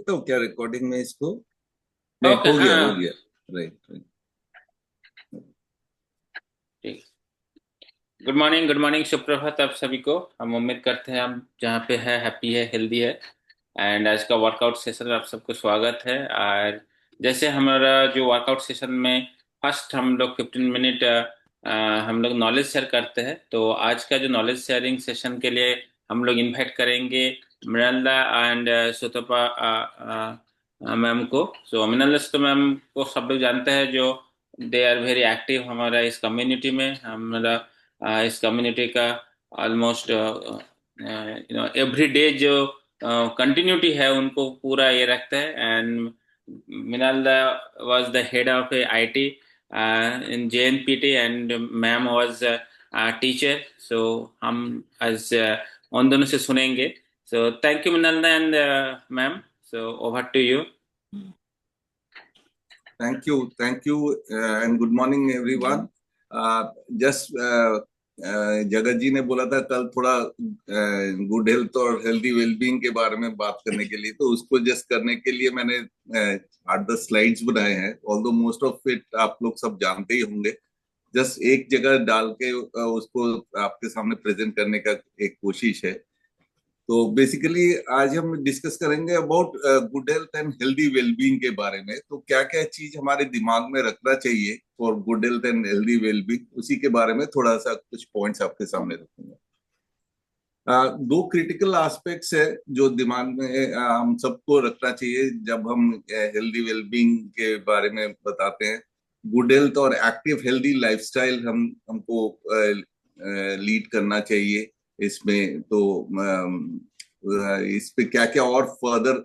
सकता हूँ क्या रिकॉर्डिंग में इसको? नहीं, ओके, हो गया हो हाँ। गया। Right right. ठीक। गुड मॉर्निंग, गुड मॉर्निंग, सुप्रभात आप सभी को। हम उम्मीद करते हैं आप जहाँ पे है हैप्पी है, हेल्दी है। एंड आज का वर्कआउट सेशन में आप सबको स्वागत है। और जैसे हमारा जो वर्कआउट सेशन में फर्स्ट हम लोग 15 मिनट हम लोग नॉलेज शेयर करते हैं। तो आज का जो नॉलेज शेयरिंग सेशन के लिए हम लोग इनवाइट करेंगे मृणालिनी एंड सुतपा मैम को। सो मृणालिनी सुतपा मैम को सब लोग जानते हैं, जो दे आर वेरी एक्टिव हमारा इस कम्युनिटी में। हमारा इस कम्युनिटी का ऑलमोस्ट एवरी डे जो कंटिन्यूटी है उनको पूरा ये रखते हैं। And Minal was the head of IT in JNPT, and ma'am was a teacher. So हम आज उन दोनों से सुनेंगे। So thank you Minalda and ma'am. So over to you. Thank you and good morning everyone. Just जगत जी ने बोला था कल थोड़ा गुड हेल्थ और हेल्दी वेलबींग के बारे में बात करने के लिए, तो उसको जस्ट करने के लिए मैंने 8-10 स्लाइड्स बनाए हैं। ऑल्दो मोस्ट ऑफ इट आप लोग सब जानते ही होंगे। जस्ट एक जगह डाल के उसको आपके सामने प्रेजेंट करने का एक कोशिश है। तो बेसिकली आज हम डिस्कस करेंगे about good health and healthy wellbeing के बारे में। तो क्या क्या चीज हमारे दिमाग में रखना चाहिए for good health and healthy wellbeing, उसी के बारे में थोड़ा सा कुछ पॉइंट्स आपके सामने रखूंगा। दो क्रिटिकल एस्पेक्ट्स है जो दिमाग में हम सबको रखना चाहिए जब हम हेल्दी वेलबींग के बारे में बताते हैं। गुड हेल्थ और एक्टिव हेल्दी लाइफस्टाइल हमको लीड करना चाहिए इसमें। तो इस पे क्या क्या और फर्दर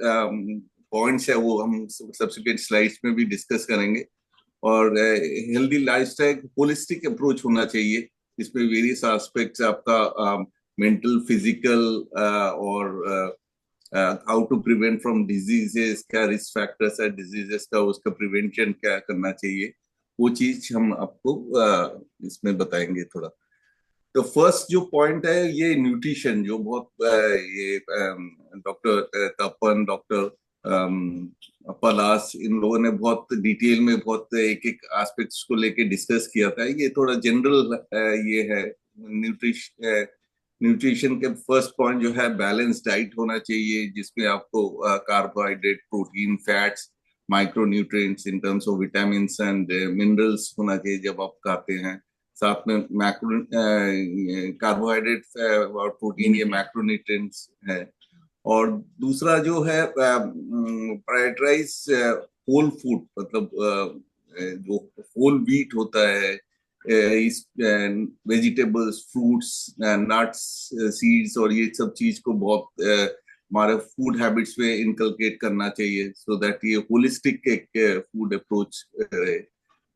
पॉइंट्स है वो हम सब्सिक्वेंट स्लाइड्स में भी डिस्कस करेंगे। और हेल्दी लाइफस्टाइल होलिस्टिक अप्रोच होना चाहिए। इसमें वेरियस एस्पेक्ट्स आपका मेंटल, फिजिकल और how to prevent from diseases, क्या रिस्क फैक्टर्स है डिजीजेस का, उसका प्रिवेंशन क्या करना चाहिए, वो चीज हम आपको इसमें बताएंगे थोड़ा। तो फर्स्ट जो पॉइंट है ये न्यूट्रिशन, जो बहुत ये डॉक्टर तपन, डॉक्टर पलास, इन लोगों ने बहुत डिटेल में बहुत एक एक एस्पेक्ट्स को लेके डिस्कस किया था। ये थोड़ा जनरल ये है न्यूट्रिशन। न्यूट्रिशन के फर्स्ट पॉइंट जो है बैलेंस डाइट होना चाहिए, जिसमें आपको carbohydrate, protein, fats, micro nutrients in terms of vitamin and minerals होना चाहिए जब आप खाते हैं। साथ में मैक्रो कार्बोहाइड्रेट और प्रोटीन, ये मैक्रोन्यूट्रिएंट्स है। और दूसरा जो है प्रायोरिटाइज होल फूड, मतलब जो होल व्हीट होता है, इस वेजिटेबल्स, फ्रूट्स, नट्स, सीड्स और ये सब चीज को बहुत हमारे फूड हैबिट्स में इनकलकेट करना चाहिए, सो दैट ये होलिस्टिक एक फूड अप्रोच रहे।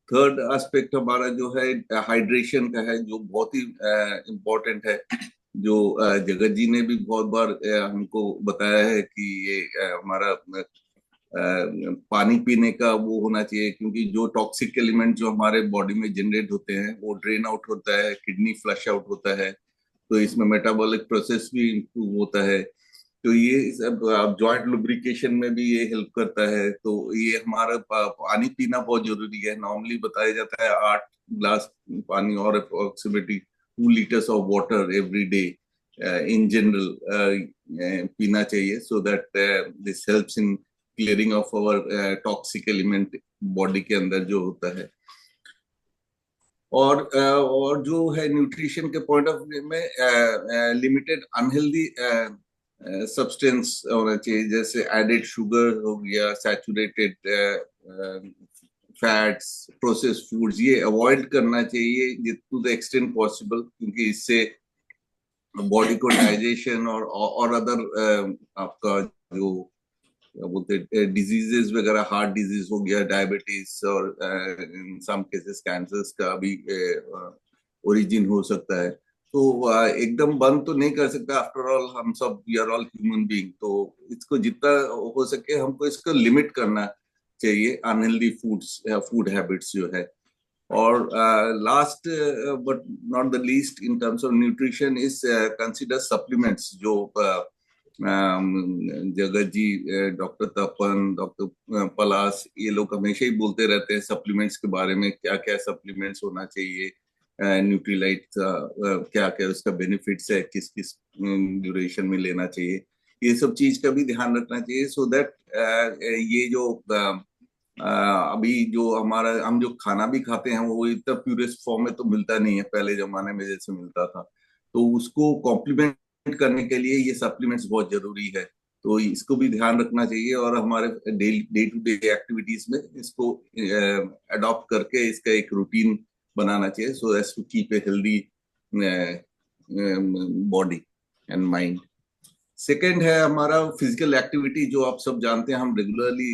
थर्ड एस्पेक्ट हमारा जो है हाइड्रेशन का है, जो बहुत ही इम्पोर्टेंट है, जो जगत जी ने भी बहुत बार हमको बताया है कि ये हमारा पानी पीने का वो होना चाहिए, क्योंकि जो टॉक्सिक एलिमेंट जो हमारे बॉडी में जनरेट होते हैं वो ड्रेन आउट होता है, किडनी फ्लश आउट होता है, तो इसमें मेटाबॉलिक प्रोसेस भी इम्प्रूव होता है। तो ये सब जॉइंट लुब्रिकेशन में भी ये हेल्प करता है। तो ये हमारा पानी पीना बहुत जरूरी है। नॉर्मली बताया जाता है 8 ग्लास पानी और approximately 2 litres of water every day in general पीना चाहिए, so that this helps in clearing of our toxic element body के अंदर जो होता है। और जो है न्यूट्रिशन के पॉइंट ऑफ व्यू में लिमिटेड अनहेल्दी सब्सटेंस होना चाहिए, जैसे एडेड शुगर हो गया, सैचुरेटेड फैट्स, प्रोसेस्ड फूड्स, ये अवॉइड करना चाहिए टू द एक्सटेंट पॉसिबल, क्योंकि इससे बॉडी को डाइजेशन और अदर आपका जो क्या बोलते हैं डिजीजेस वगैरह, हार्ट डिजीज हो गया, डायबिटीज और इन सम केसेस कैंसर्स का भी ओरिजिन हो सकता है। तो एकदम बंद तो नहीं कर सकता, आफ्टर ऑल हम सब we are all human being. तो इसको जितना हो सके हमको इसको लिमिट करना चाहिए, अनहेल्दी फूड्स या फूड हैबिट्स जो है। और last but not the least in terms of nutrition is consider supplements, जो जगत जी, डॉक्टर तपन, डॉक्टर पलास, ये लोग हमेशा ही बोलते रहते हैं सप्लीमेंट्स के बारे में, क्या क्या सप्लीमेंट्स होना चाहिए, न्यूट्रीलाइट का क्या क्या उसका बेनिफिट्स है, किस किस ड्यूरेशन में लेना चाहिए, ये सब चीज का भी ध्यान रखना चाहिए। सो दैट ये जो अभी जो हमारा हम जो खाना भी खाते हैं वो इतना प्यूरेस्ट फॉर्म में तो मिलता नहीं है, पहले जमाने में जैसे मिलता था। तो उसको कॉम्प्लीमेंट करने के लिए ये सप्लीमेंट्स बहुत जरूरी है। तो इसको भी ध्यान रखना चाहिए और हमारे डे टू डे एक्टिविटीज में इसको अडॉप्ट करके इसका एक रूटीन बनाना चाहिए, so as to keep a healthy body and mind. Second है हमारा फिजिकल एक्टिविटी, जो आप सब जानते हैं, हम रेगुलरली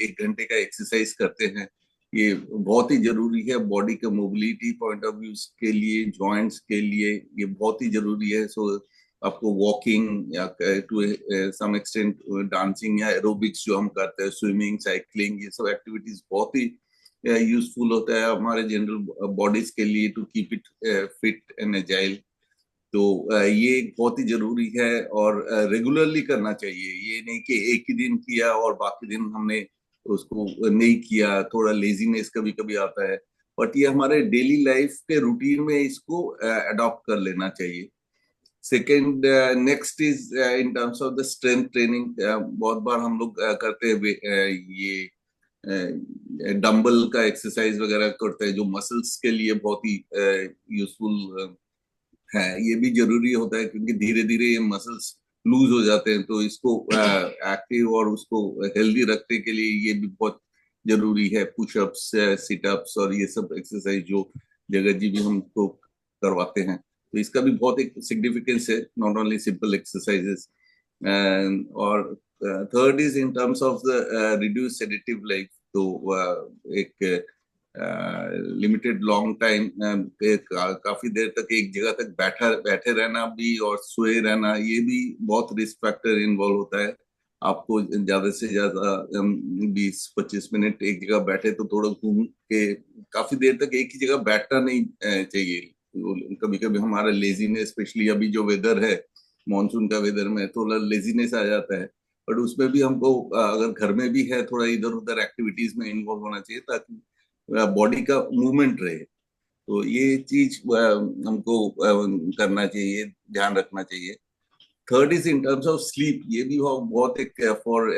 1 घंटे का एक्सरसाइज करते हैं। ये बहुत ही जरूरी है बॉडी के मोबिलिटी पॉइंट ऑफ व्यू के लिए, जॉइंट्स के लिए ये बहुत ही जरूरी है। सो आपको वॉकिंग या टू सम एक्सटेंट डांसिंग या एरोबिक्स जो हम करते हैं, स्विमिंग, साइकिलिंग, ये सब एक्टिविटीज बहुत ही यूजफुल होता है हमारे जनरल बॉडीज के लिए, to keep it fit and agile. तो ये बहुत ही जरूरी है और रेगुलरली करना चाहिए। ये नहीं कि एक ही दिन किया और बाकी दिन हमने उसको नहीं किया, थोड़ा लेजीनेस कभी कभी आता है, बट ये हमारे डेली लाइफ के रूटीन में इसको अडॉप्ट कर लेना चाहिए। Second, next is in terms of the strength training. बहुत बार हम लोग करते हैं ये डंबल का एक्सरसाइज वगैरह करते हैं, जो मसल्स के लिए बहुत ही यूजफुल है। ये भी जरूरी होता है क्योंकि धीरे धीरे ये मसल्स लूज हो जाते हैं, तो इसको एक्टिव और उसको हेल्दी रखने के लिए ये भी बहुत जरूरी है। पुशअप्स, सिटअप्स और ये सब एक्सरसाइज जो जगत जी भी हमको करवाते हैं, तो इसका भी बहुत एक सिग्निफिकेंस है, नॉट ओनली सिंपल एक्सरसाइजेस। और third is in terms of the reduce sedative life. तो एक लिमिटेड लॉन्ग टाइम काफी देर तक एक जगह तक बैठे रहना भी और सोए रहना, ये भी बहुत रिस्क फैक्टर इन्वॉल्व होता है। आपको ज्यादा से ज्यादा 20-25 मिनट एक जगह बैठे तो थोड़ा घूम के, काफी देर तक एक ही जगह बैठना नहीं चाहिए। कभी कभी हमारा लेजीनेस, स्पेशली अभी जो वेदर है, मानसून का वेदर में थोड़ा लेजीनेस आ जाता है, बट उसमें भी हमको अगर घर में भी है थोड़ा इधर उधर एक्टिविटीज में इन्वॉल्व होना चाहिए, ताकि बॉडी का मूवमेंट रहे। तो ये चीज हमको करना चाहिए, ध्यान रखना चाहिए। Third is in terms of sleep. ये भी बहुत एक फॉर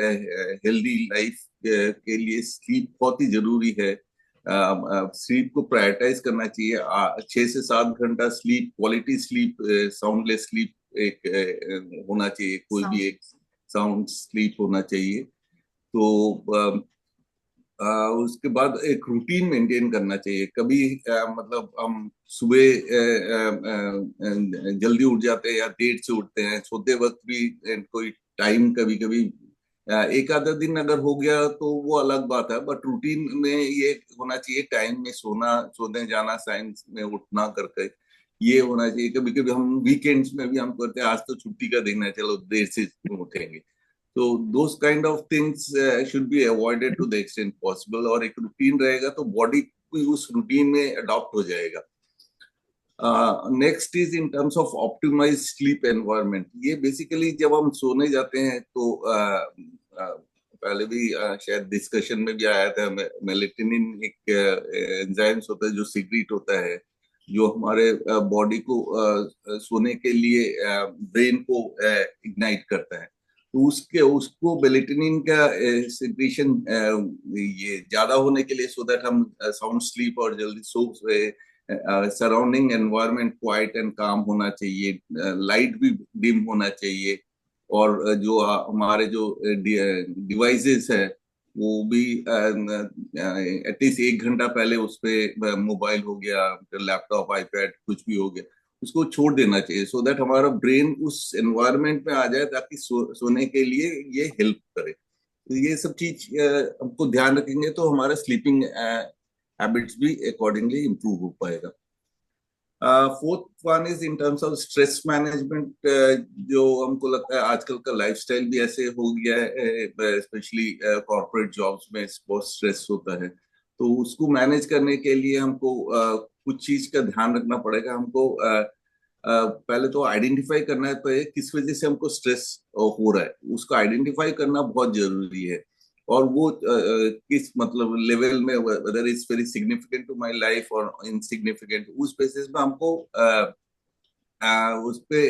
हेल्दी लाइफ के लिए स्लीप बहुत ही जरूरी है। स्लीप को प्रायोरिटाइज करना चाहिए। 6 से 7 घंटा sleep, quality sleep, soundless sleep एक होना चाहिए, कोई भी एक साउंड स्लीप होना चाहिए। तो उसके बाद एक रूटीन मेंटेन करना चाहिए। कभी मतलब हम सुबह जल्दी उठ जाते हैं या देर से उठते हैं, सोते वक्त भी कोई टाइम कभी कभी एक आधा दिन अगर हो गया तो वो अलग बात है, बट रूटीन में ये होना चाहिए, टाइम में सोना, सोने जाना, साइंस में उठना करके ये होना चाहिए। कभी कभी हम वीकेंड्स में भी हम करते हैं, आज तो छुट्टी का दिन है, चलो देर से उठेंगे। तो those kind of things should be avoided to the extent possible। और एक रूटीन रहेगा तो बॉडी उस रूटीन में अडॉप्ट हो जाएगा। Next is in terms of optimize sleep environment. ये बेसिकली जब हम सोने जाते हैं तो पहले भी शायद डिस्कशन में भी आया था, मेलेटोनिन एक एंजाइम्स होता है जो सीक्रेट होता है, जो हमारे बॉडी को सोने के लिए ब्रेन को इग्नाइट करता है। तो उसके उसको मेलेटोनिन का सिक्रीशन ये ज्यादा होने के लिए, सो दैट हम साउंड स्लीप और जल्दी सो सराउंडिंग एनवायरनमेंट क्वाइट एंड काम होना चाहिए, लाइट भी डिम होना चाहिए, और जो हमारे जो डिवाइसेस है वो भी एटलीस्ट 1 घंटा पहले उस पे, मोबाइल हो गया, लैपटॉप, आईपैड, कुछ भी हो गया, उसको छोड़ देना चाहिए, सो दैट हमारा ब्रेन उस एनवायरनमेंट में आ जाए ताकि सोने के लिए ये हेल्प करे। तो ये सब चीज हमको ध्यान रखेंगे तो हमारा स्लीपिंग हैबिट्स भी अकॉर्डिंगली इम्प्रूव हो पाएगा। Fourth one is in terms of stress management. जो हमको लगता है आजकल का लाइफस्टाइल भी ऐसे हो गया है, स्पेशली कॉर्पोरेट जॉब्स में बहुत स्ट्रेस होता है, तो उसको मैनेज करने के लिए हमको कुछ चीज का ध्यान रखना पड़ेगा। हमको पहले तो आइडेंटिफाई करना है तो किस वजह से हमको स्ट्रेस हो रहा है, उसको आइडेंटिफाई करना बहुत जरूरी है। और वो किस मतलब लेवल में, whether is very significant to my life और इनसिग्निफिकेंट, उस बेसिस में हमको उस पे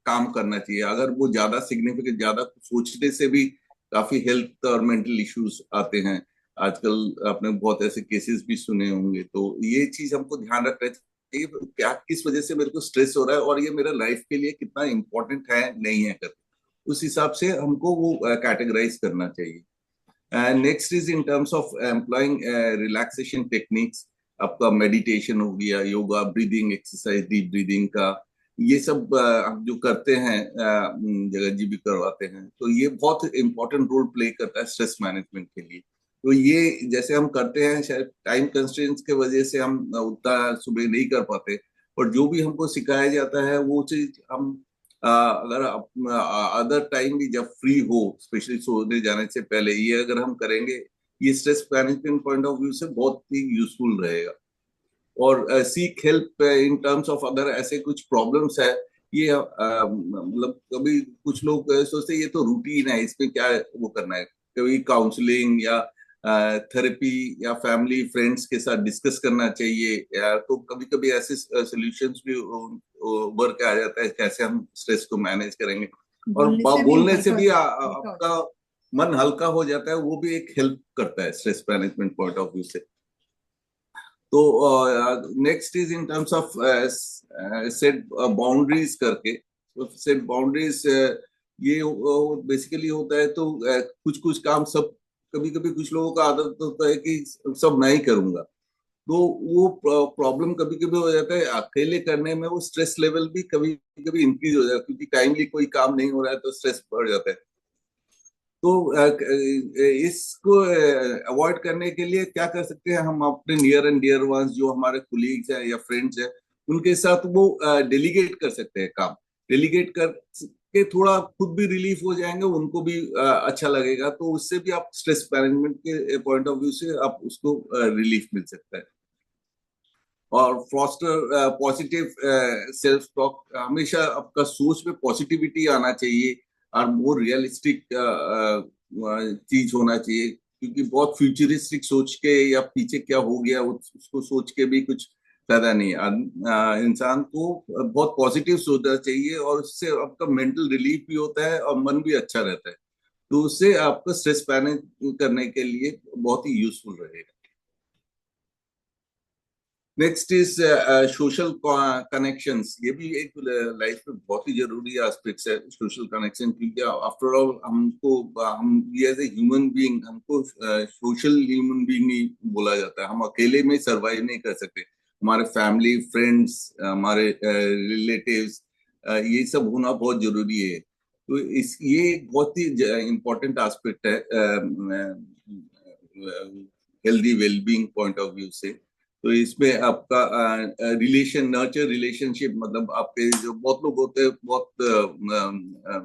काम करना चाहिए। अगर वो ज्यादा सिग्निफिकेंट, ज्यादा सोचने से भी काफी हेल्थ और मेंटल इश्यूज आते हैं आजकल। आपने बहुत ऐसे केसेस भी सुने होंगे, तो ये चीज हमको ध्यान रखना चाहिए क्या किस वजह से मेरे को स्ट्रेस हो रहा है और ये मेरा लाइफ के लिए कितना इम्पोर्टेंट है नहीं है करके, उस हिसाब से हमको वो कैटेगराइज करना चाहिए। Next is in terms of employing relaxation techniques. आपका मेडिटेशन हो गया, yoga, breathing exercise, deep breathing का, ये सब हम जो करते हैं, जगत जी भी करवाते हैं, तो ये बहुत इंपॉर्टेंट रोल प्ले करता है स्ट्रेस मैनेजमेंट के लिए। तो ये जैसे हम करते हैं, शायद टाइम कंस्ट्रेंट्स के वजह से हम उतना सुबह नहीं कर पाते, और जो भी हमको सिखाया जाता है वो चीज हम अगर अदर टाइम भी जब फ्री हो, स्पेशली सोने जाने से पहले, ये अगर हम करेंगे, ये stress management point of view से बहुत ही यूजफुल रहेगा। और seek help in terms of अगर ऐसे कुछ प्रॉब्लम्स है, ये मतलब कभी कुछ लोग सोचते हैं ये तो रूटीन है, इसमें क्या वो करना है। कभी काउंसलिंग या थेरेपी या फैमिली फ्रेंड्स के साथ डिस्कस करना चाहिए, या तो कभी कभी ऐसे सॉल्यूशंस भी उभर के आ जाता है कैसे हम स्ट्रेस को मैनेज करेंगे। और बोलने से भी आपका मन हल्का हो जाता है, वो भी एक हेल्प करता है stress management point of view से। तो next is in terms of set boundaries करके। तो सेट बाउंड्रीज ये बेसिकली होता है, तो कुछ कुछ काम सब, कभी कभी कुछ लोगों का आदत होता है कि सब मैं ही करूंगा, तो वो प्रॉब्लम कभी कभी हो जाता है अकेले करने में। वो स्ट्रेस लेवल भी कभी कभी इंक्रीज हो जाता है, क्योंकि टाइमली कोई काम नहीं हो रहा है तो स्ट्रेस बढ़ जाता है। तो इसको अवॉइड करने के लिए क्या कर सकते हैं हम, अपने नियर एंड डियर वंस जो हमारे कुलीग्स हैं या फ्रेंड्स हैं, उनके साथ वो डेलीगेट कर सकते हैं काम। डेलीगेट कर के थोड़ा खुद भी रिलीफ हो जाएंगे, उनको भी अच्छा लगेगा, तो उससे भी आप स्ट्रेस मैनेजमेंट के पॉइंट ऑफ व्यू से आप उसको रिलीफ मिल सकता है। और फॉस्टर पॉजिटिव सेल्फ टॉक, हमेशा आपका सोच में पॉजिटिविटी आना चाहिए, और वो रियलिस्टिक चीज होना चाहिए, क्योंकि बहुत फ्यूचरिस्टिक सोच के या पीछे क्या हो गया उसको सोच के भी कुछ फायदा नहीं है। इंसान को बहुत पॉजिटिव सोचना चाहिए, और उससे आपका मेंटल रिलीफ भी होता है और मन भी अच्छा रहता है, तो उससे आपका स्ट्रेस मैनेज करने के लिए बहुत ही यूजफुल रहेगा। Next is social connections. ये भी एक लाइफ में बहुत ही जरूरी एस्पेक्ट्स है, सोशल कनेक्शन, क्योंकि आफ्टर ऑल हमको, हम ये एज ए ह्यूमन बीइंग, हमको सोशल ह्यूमन बीइंग ही बोला जाता है। हम अकेले में सरवाइव नहीं कर सकते। हमारे फैमिली, फ्रेंड्स, हमारे रिलेटिव्स, ये सब होना बहुत जरूरी है। तो इस ये एक बहुत ही इम्पोर्टेंट एस्पेक्ट है healthy wellbeing point of view से। तो इसमें आपका रिलेशन, नर्चर रिलेशनशिप, मतलब आपके जो बहुत लोग होते हैं बहुत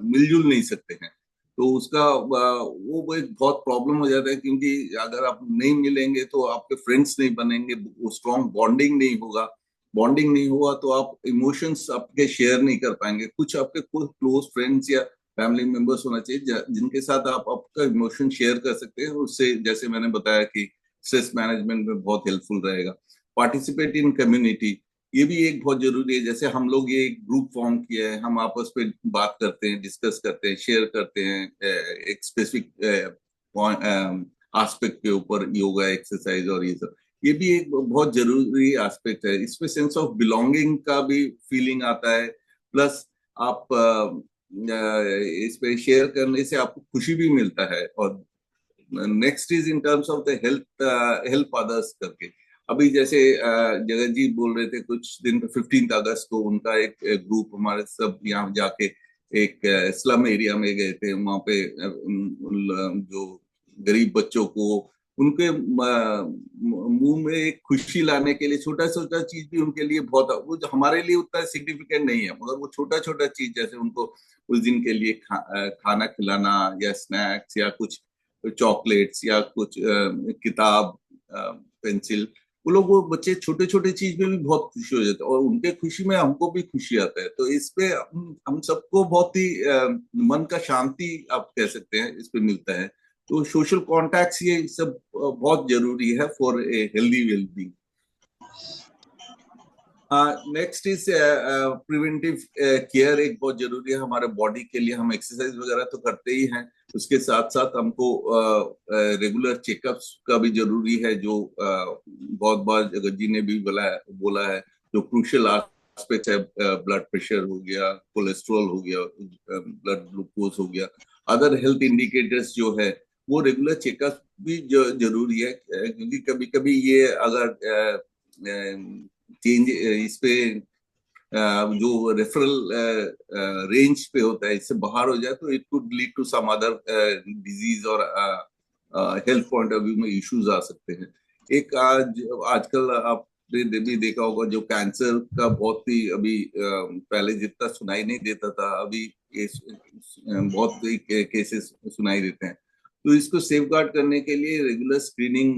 मिलजुल नहीं सकते हैं, तो उसका वो एक बहुत प्रॉब्लम हो जाता है, क्योंकि अगर आप नहीं मिलेंगे तो आपके फ्रेंड्स नहीं बनेंगे, वो स्ट्रॉन्ग बॉन्डिंग नहीं होगा। बॉन्डिंग नहीं हुआ तो आप इमोशंस आपके शेयर नहीं कर पाएंगे। कुछ आपके क्लोज फ्रेंड्स या फैमिली मेंबर्स होना चाहिए जिनके साथ आप आपका इमोशन शेयर कर सकते हैं, उससे जैसे मैंने बताया कि स्ट्रेस मैनेजमेंट में बहुत हेल्पफुल रहेगा। पार्टिसिपेट इन कम्युनिटी, ये भी एक बहुत जरूरी है। जैसे हम लोग ये एक ग्रुप फॉर्म किया है, हम आपस में बात करते हैं, डिस्कस करते हैं, शेयर करते हैं एक स्पेसिफिक एस्पेक्ट के ऊपर, योगा, एक्सरसाइज और ये सब। ये भी एक बहुत जरूरी एस्पेक्ट है। इसमें सेंस ऑफ बिलोंगिंग का भी फीलिंग आता है, प्लस आप इस पे शेयर करने से आपको खुशी भी मिलता है। और next is in terms of the help others करके। अभी जैसे जगत जी बोल रहे थे, कुछ दिन 15 अगस्त को उनका एक ग्रुप हमारे सब यहाँ जाके एक स्लम एरिया में गए थे। वहां पे जो गरीब बच्चों को, उनके मुंह में एक खुशी लाने के लिए छोटा छोटा चीज भी उनके लिए बहुत, वो जो हमारे लिए उतना सिग्निफिकेंट नहीं है, मगर वो छोटा छोटा चीज, जैसे उनको उस दिन के लिए खाना खिलाना, या स्नैक्स, या कुछ चॉकलेट्स, या कुछ किताब, पेंसिल, वो बच्चे छोटे छोटे चीज में भी बहुत खुशी हो जाते हैं, और उनके खुशी में हमको भी खुशी आता है। तो इस पे हम सबको बहुत ही मन का शांति आप कह सकते हैं इस पे मिलता है। तो सोशल कॉन्टैक्ट्स ये सब बहुत जरूरी है for a healthy wellbeing. Next is preventive care, एक बहुत जरूरी है हमारे बॉडी के लिए। हम एक्सरसाइज वगैरह तो करते ही हैं, उसके साथ साथ हमको रेगुलर चेकअप्स का भी जरूरी है, जो बहुत बार जगत जी ने भी बोला है जो क्रूशियल एस्पेक्ट है। ब्लड प्रेशर हो गया, कोलेस्ट्रॉल हो गया, ब्लड ग्लूकोज हो गया, अदर हेल्थ इंडिकेटर्स जो है वो रेगुलर चेकअप भी जरूरी है। क्योंकि कभी कभी ये अगर चेंज इस पे जो रेफरल रेंज पे होता है, इससे बाहर हो जाए तो it could lead to some other disease और हेल्थ पॉइंट ऑफ व्यू में इश्यूज आ सकते हैं। एक आजकल आपने भी देखा होगा, जो कैंसर का बहुत ही अभी पहले जितना सुनाई नहीं देता था, अभी बहुत ही केसेस सुनाई देते हैं। तो इसको सेफ गार्ड करने के लिए रेगुलर स्क्रीनिंग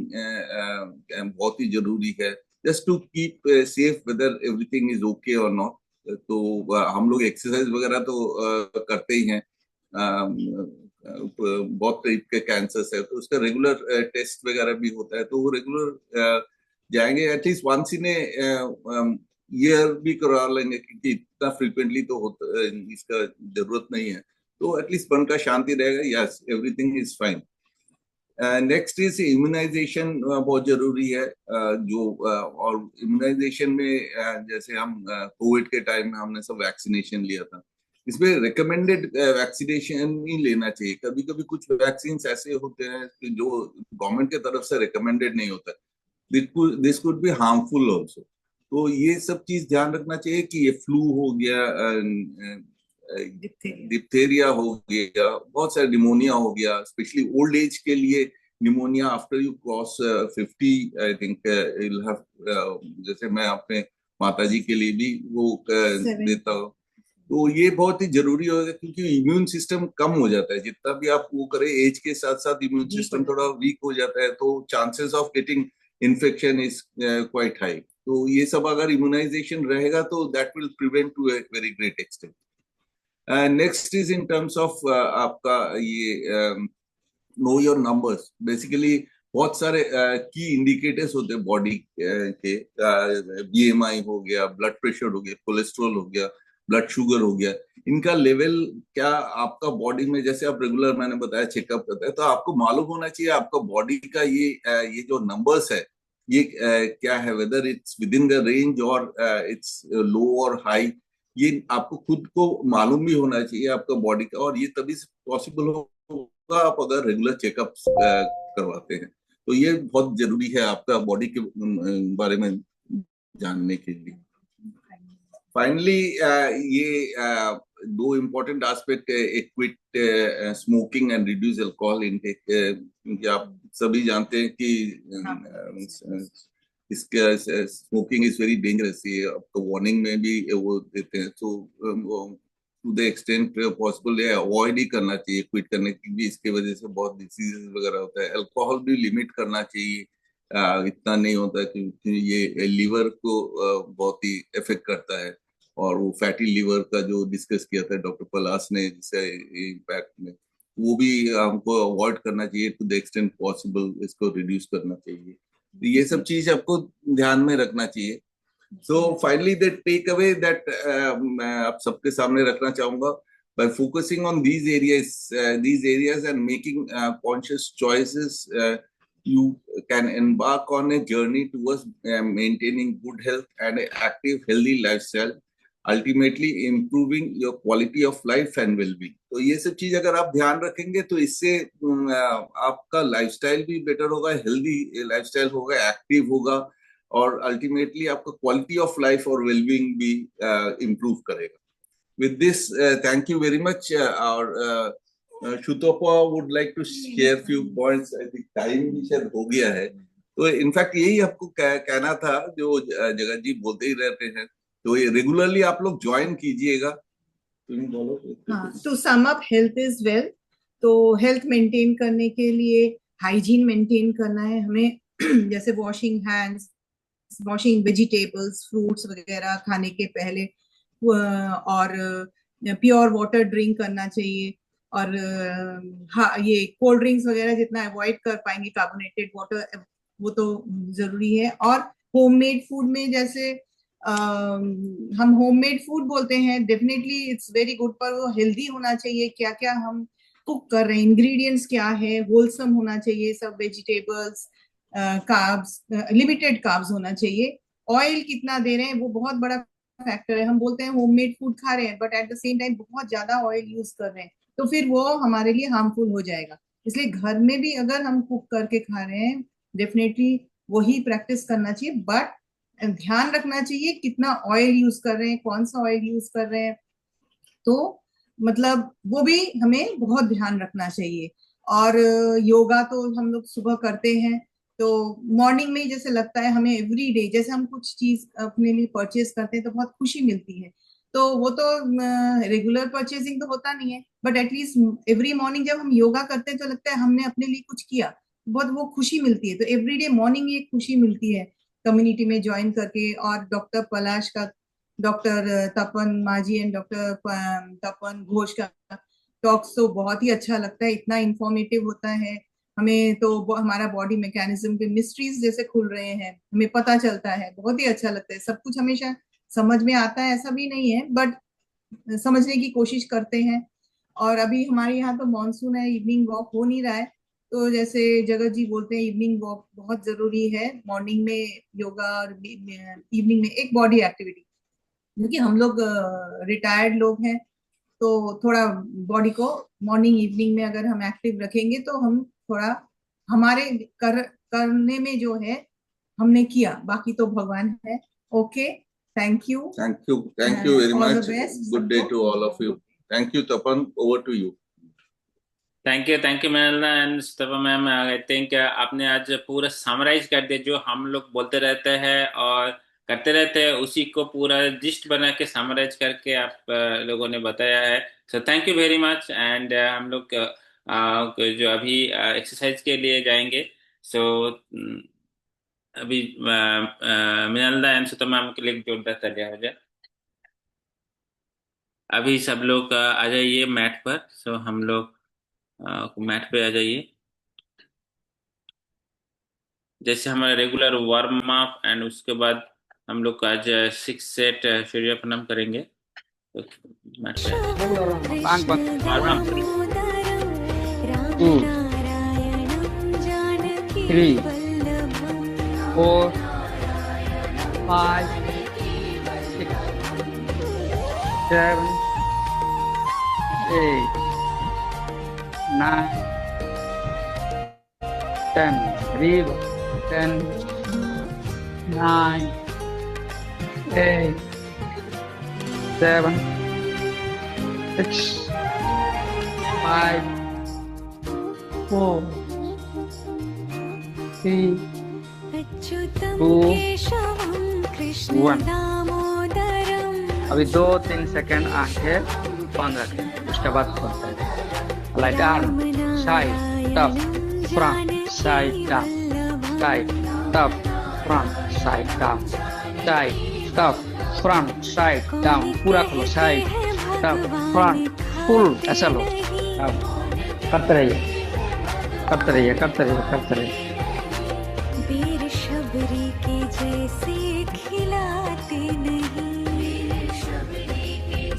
बहुत ही जरूरी है, just to keep safe whether everything is okay और नॉट। तो हम लोग एक्सरसाइज वगैरह तो करते ही हैं। बहुत टाइप के कैंसर्स है, तो उसका रेगुलर टेस्ट वगैरह भी होता है, तो वो रेगुलर जाएंगे एटलीस्ट वंस इन ईयर भी करवा लेंगे, क्योंकि इतना फ्रिक्वेंटली तो होता इसका जरूरत नहीं है। तो एटलीस्ट मन का शांति रहेगा, yes everything is fine. Next is immunization, बहुत जरूरी है। और इम्यूनाइजेशन में जैसे हम कोविड के टाइम में हमने सब वैक्सीनेशन लिया था, इसमें रिकमेंडेड वैक्सीनेशन ही लेना चाहिए। कभी कभी कुछ वैक्सीन ऐसे होते हैं कि जो गवर्नमेंट की तरफ से रिकमेंडेड नहीं होता, this could be harmful also. तो ये सब चीज ध्यान रखना चाहिए कि ये फ्लू हो गया, डिप्थेरिया हो गया, बहुत सारे निमोनिया हो गया, स्पेशली ओल्ड एज के लिए pneumonia after you cross 50 I think will have, जैसे मैं अपने माताजी के लिए भी वो देता हूँ। तो ये बहुत ही जरूरी होगा, क्योंकि इम्यून सिस्टम कम हो जाता है जितना भी आप वो करें, एज के साथ साथ इम्यून सिस्टम थोड़ा वीक हो जाता है, तो chances of getting infection is quite high. तो ये सब अगर इम्यूनाइजेशन रहेगा तो that will prevent to a very great extent. Next is in terms of आपका ये नो योर नंबर्स। बेसिकली बहुत सारे की इंडिकेटर्स होते हैं बॉडी के, बीएमआई हो गया, ब्लड प्रेशर हो गया, कोलेस्ट्रॉल हो गया, ब्लड शुगर हो गया, इनका लेवल क्या आपका बॉडी में, जैसे आप रेगुलर मैंने बताया चेकअप करते हैं, तो आपको मालूम होना चाहिए आपका बॉडी का ये जो नंबर्स है ये क्या है, whether it's with in the range और इट्स लो और हाई। ये आपको खुद को मालूम भी होना चाहिए आपका बॉडी का, और ये तभी पॉसिबल होगा आप अगर रेगुलर चेकअप्स करवाते हैं। तो ये बहुत जरूरी है आपका बॉडी के बारे में जानने के लिए। फाइनली ये दो इम्पोर्टेंट एस्पेक्ट है, quit smoking and reduce alcohol intake, क्योंकि आप सभी जानते हैं कि इसका स्मोकिंग इज वेरी डेंजरस। ये आपको वार्निंग में भी वो देते हैं। सो टू द एक्सटेंट पॉसिबल ये अवॉइड ही करना चाहिए क्विट करने की भी, इसके वजह से बहुत डिसीजेस वगैरह होता है। अल्कोहल भी लिमिट करना चाहिए, इतना नहीं होता, क्योंकि ये लीवर को बहुत ही इफेक्ट करता है। और वो फैटी लीवर का जो डिस्कस किया था डॉक्टर पलास ने, जिससे इम्पैक्ट में, वो भी हमको अवॉइड करना चाहिए टू द एक्सटेंट पॉसिबल, इसको रिड्यूस करना चाहिए। तो ये सब चीज आपको ध्यान में रखना चाहिए। So finally the take away that मैं आप सबके सामने रखना चाहूंगा, by focusing on these areas and making conscious choices, you can embark on a journey towards maintaining good health and an active healthy lifestyle, ultimately improving your quality of life and well-being. तो ये सब चीज अगर आप ध्यान रखेंगे तो इससे आपका लाइफस्टाइल भी बेटर होगा, हेल्दी लाइफस्टाइल होगा, एक्टिव होगा, और अल्टीमेटली आपका क्वालिटी ऑफ लाइफ और वेलबींग भी इम्प्रूव करेगा। With this, thank you very much. Our Shutapa would like to share few points. I think time भी शायद हो गया है, तो इनफैक्ट यही आपको कहना था, जो जगत जी बोलते ही रहते हैं, तो ये रेगुलरली आप लोग ज्वाइन कीजिएगा। तुम बोलो। हाँ, तो sum up, health is wealth. तो हेल्थ मेंटेन करने के लिए हाइजीन मेंटेन करना है हमें, जैसे washing hands, washing vegetables, fruits वगैरह खाने के पहले, और प्योर वाटर ड्रिंक करना चाहिए। और हाँ, ये कोल्ड ड्रिंक्स वगैरह जितना अवॉइड कर पाएंगे, कार्बोनेटेड वाटर वो तो जरूरी है। और होममेड फूड में जैसे हम होममेड फूड बोलते हैं, डेफिनेटली इट्स वेरी गुड, पर वो हेल्दी होना चाहिए। क्या क्या हम कुक कर रहे हैं, इंग्रेडिएंट्स क्या है, होलसम होना चाहिए सब, वेजिटेबल्स, कार्ब्स, लिमिटेड कार्ब्स होना चाहिए। ऑयल कितना दे रहे हैं वो बहुत बड़ा फैक्टर है। हम बोलते हैं होममेड फूड खा रहे हैं, but at the same time बहुत ज्यादा ऑयल यूज कर रहे हैं, तो फिर वो हमारे लिए हार्मफुल हो जाएगा। इसलिए घर में भी अगर हम कुक करके खा रहे हैं, डेफिनेटली वही प्रैक्टिस करना चाहिए, बट ध्यान रखना चाहिए कितना ऑयल यूज कर रहे हैं, कौन सा ऑयल यूज कर रहे हैं। तो मतलब वो भी हमें बहुत ध्यान रखना चाहिए। और योगा तो हम लोग सुबह करते हैं, तो मॉर्निंग में जैसे लगता है हमें एवरी डे, जैसे हम कुछ चीज अपने लिए परचेज करते हैं तो बहुत खुशी मिलती है। तो वो तो रेगुलर परचेजिंग तो होता नहीं है, बट एटलीस्ट एवरी मॉर्निंग जब हम योगा करते हैं तो लगता है हमने अपने लिए कुछ किया, बहुत वो खुशी मिलती है। तो एवरीडे मॉर्निंग एक खुशी मिलती है कम्युनिटी में ज्वाइन करके। और डॉक्टर पलाश का, डॉक्टर तपन माझी एंड डॉक्टर तपन घोष का टॉक्स तो बहुत ही अच्छा लगता है, इतना इंफॉर्मेटिव होता है। हमें तो हमारा बॉडी मैकेनिज्म के मिस्ट्रीज जैसे खुल रहे हैं, हमें पता चलता है, बहुत ही अच्छा लगता है। सब कुछ हमेशा समझ में आता है ऐसा भी नहीं है, बट समझने की कोशिश करते हैं। और अभी हमारे यहाँ तो मॉनसून है, इवनिंग वॉक हो नहीं रहा है, तो जैसे जगत जी बोलते हैं इवनिंग वॉक बहुत जरूरी है। मॉर्निंग में योगा और इवनिंग में एक बॉडी एक्टिविटी, क्योंकि हम लोग रिटायर्ड लोग हैं, तो थोड़ा बॉडी को मॉर्निंग इवनिंग में अगर हम एक्टिव रखेंगे तो हम थोड़ा हमारे करने में जो है हमने किया, बाकी तो भगवान है। Okay, thank you very much. Good day to all of you. Thank you Tapan, over to you. Thank you मैनला एंड स्तपा मैम। आई थिंक आपने आज पूरा समराइज कर दिया, जो हम लोग बोलते रहते हैं और करते रहते हैं, उसी को पूरा लिस्ट बना के समराइज करके आप लोगों ने बताया है। So thank you very much. And हम लोग जो अभी एक्सरसाइज के लिए जाएंगे, सो अभी मिनल्दा एंड स्तपा मैम के लिए जोरदार तालियां हो जाए। अभी सब लोग आ जाइए मैट पर। सो हम लोग मैट पे आ जाइए। जैसे हमारा रेगुलर वार्म अप, एंड उसके बाद हम लोग आज 6 सेट सूर्य प्रणाम करेंगे। तो मैट पे 2 3 4 5 6 7 8 9 10 read 10 9 8 7 6 5 4 3 2 1। अभी 2-3 सेकंड आंखें बंद रखें, उसके बाद खोलते हैं। Like arm, side, top, front, side, down, side, top, front, side, down, side, top, front, side, down, पूरा खोलो, side, top, front, full, ऐसा लो। अब करते रहिए, करते रहिए, करते रहिए, करते रहिए।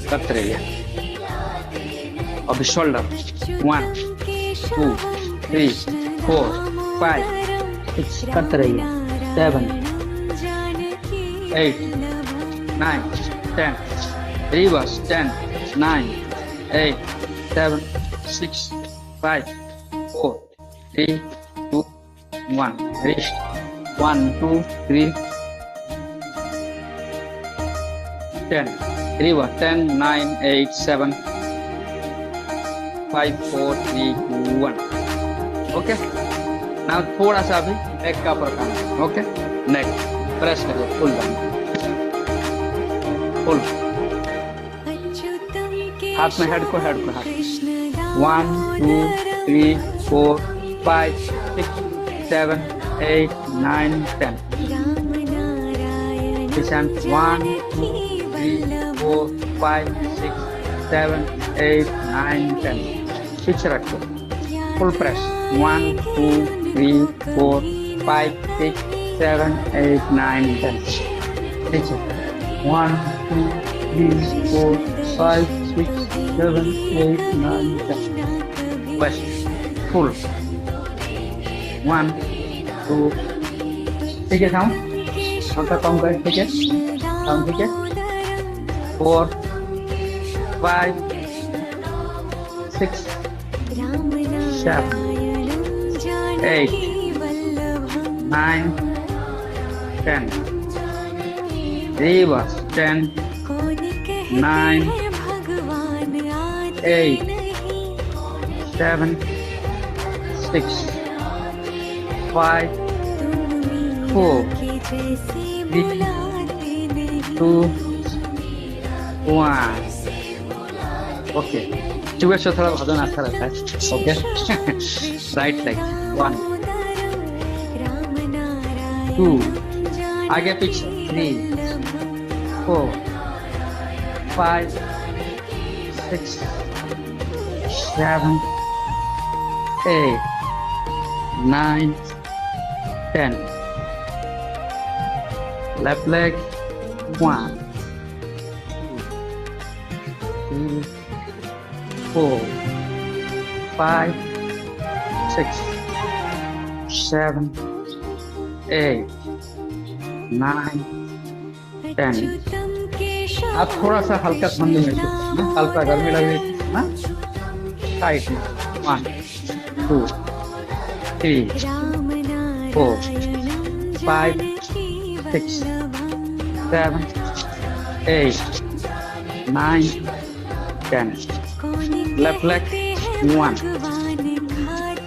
करते रहिए। अभी शोल्डर 1 2 3 4 5 6 करते रहिए। 7 8 9 10 reverse 10 9 8 7 6 5 4 3 2 1 wrist 1 2 3 10 reverse 10 9 8 7 5 4 3 2 1। Okay, now थोड़ा सा अभी नेक का ऊपर काम। ओके, नेक प्रेस करिए, फुल डाउन, फुल हाथ में, हेड को हाथ 1 2 3 4 5 6 7 8 9 10 This hand 1, 2, 3, 4, 5, 6, 7, 8, 9, 10. पीछे रखो, full press. 1, 2, 3, 4, 5, 6, 7, 8, 9, 10. पीछे 1, 2, 3, 4, 5, 6, 7, 8, 9, 10. बस full. 1, 2. ठीक है साउंड हल्का कम कर, ठीक है साउंड, ठीक है 4, 5, 6, 7, 8, 9, 10. Reverse 10, 9, 8, 7, 6, 5, 4, 3, 2, 1. ओके, चुहे से थोड़ा वजन अच्छा रहता है. ओके, राइट लेग 1, 2, आगे पीछे 3, 4, 5, 6, 7, 8, 9, 10. Left leg 1, 2, 3, 4, 5, 6, 7, 8, 9, 10. आप थोड़ा सा हल्का ठंडी में हल्का गर्मी लगे ना, टाइट में 1, 2, 3, 4, 5, 6, 7, 8, 9, 10. Left leg 1,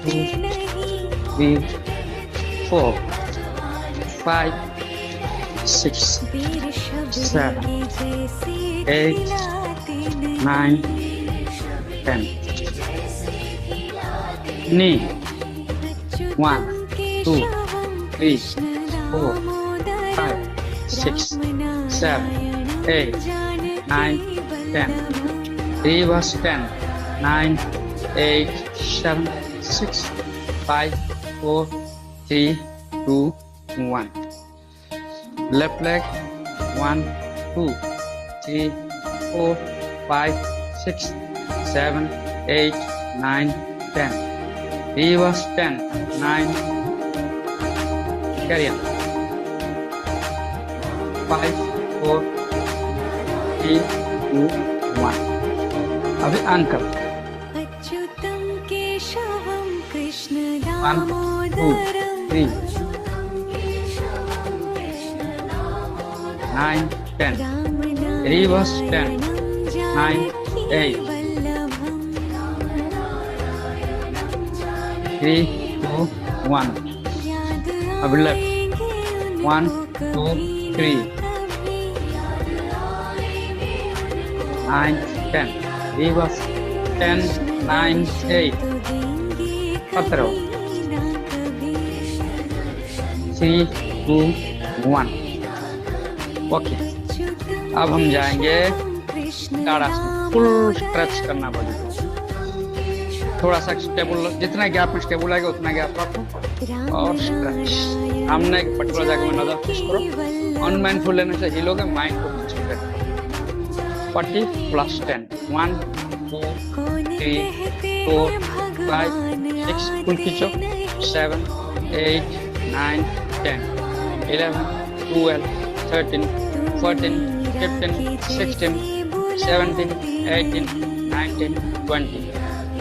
2, 3, 4, 5, 6, 7, 8, 9, 10. Knee 1, 2, 3, 4, 5, 6, 7, 8, 9, 10. Reverse 10, 9, 8, 7, 6, 5, 4, 3, 2, 1. Left leg 1, 2, 3, 4, 5, 6, 7, 8, 9, 10. Reverse 10, 9. Carry on. 5, 4, 3, 2, 1. अभी अनकल 1, 2, 3, 9, 10. Reverse 10, 9, 8, 3, 2, 1. अब left 1, 2, 3, 9, 10. Reverse 10, 9, 8. करते रहो 3, 2, 1. ओके, अब हम जाएंगे ताड़ासन. फुल स्ट्रेच करना पड़ेगा. थोड़ा सा स्टेबल, जितना गैप में स्टेबल आएगा उतना गैप रखो और स्ट्रेच. हमने एक पर्टिकुलर जगह में नजर फिक्स करो. अनमाइंडफुल लेने से हिलोगे, माइंड को पीछे करो. 40 प्लस 10. 1, 2, 3, 4, 5, 6. फुल खींचो. 7, 8, 9, 10, 11, 12, 13, 14, 15, 16, 17, 18, 19, 20,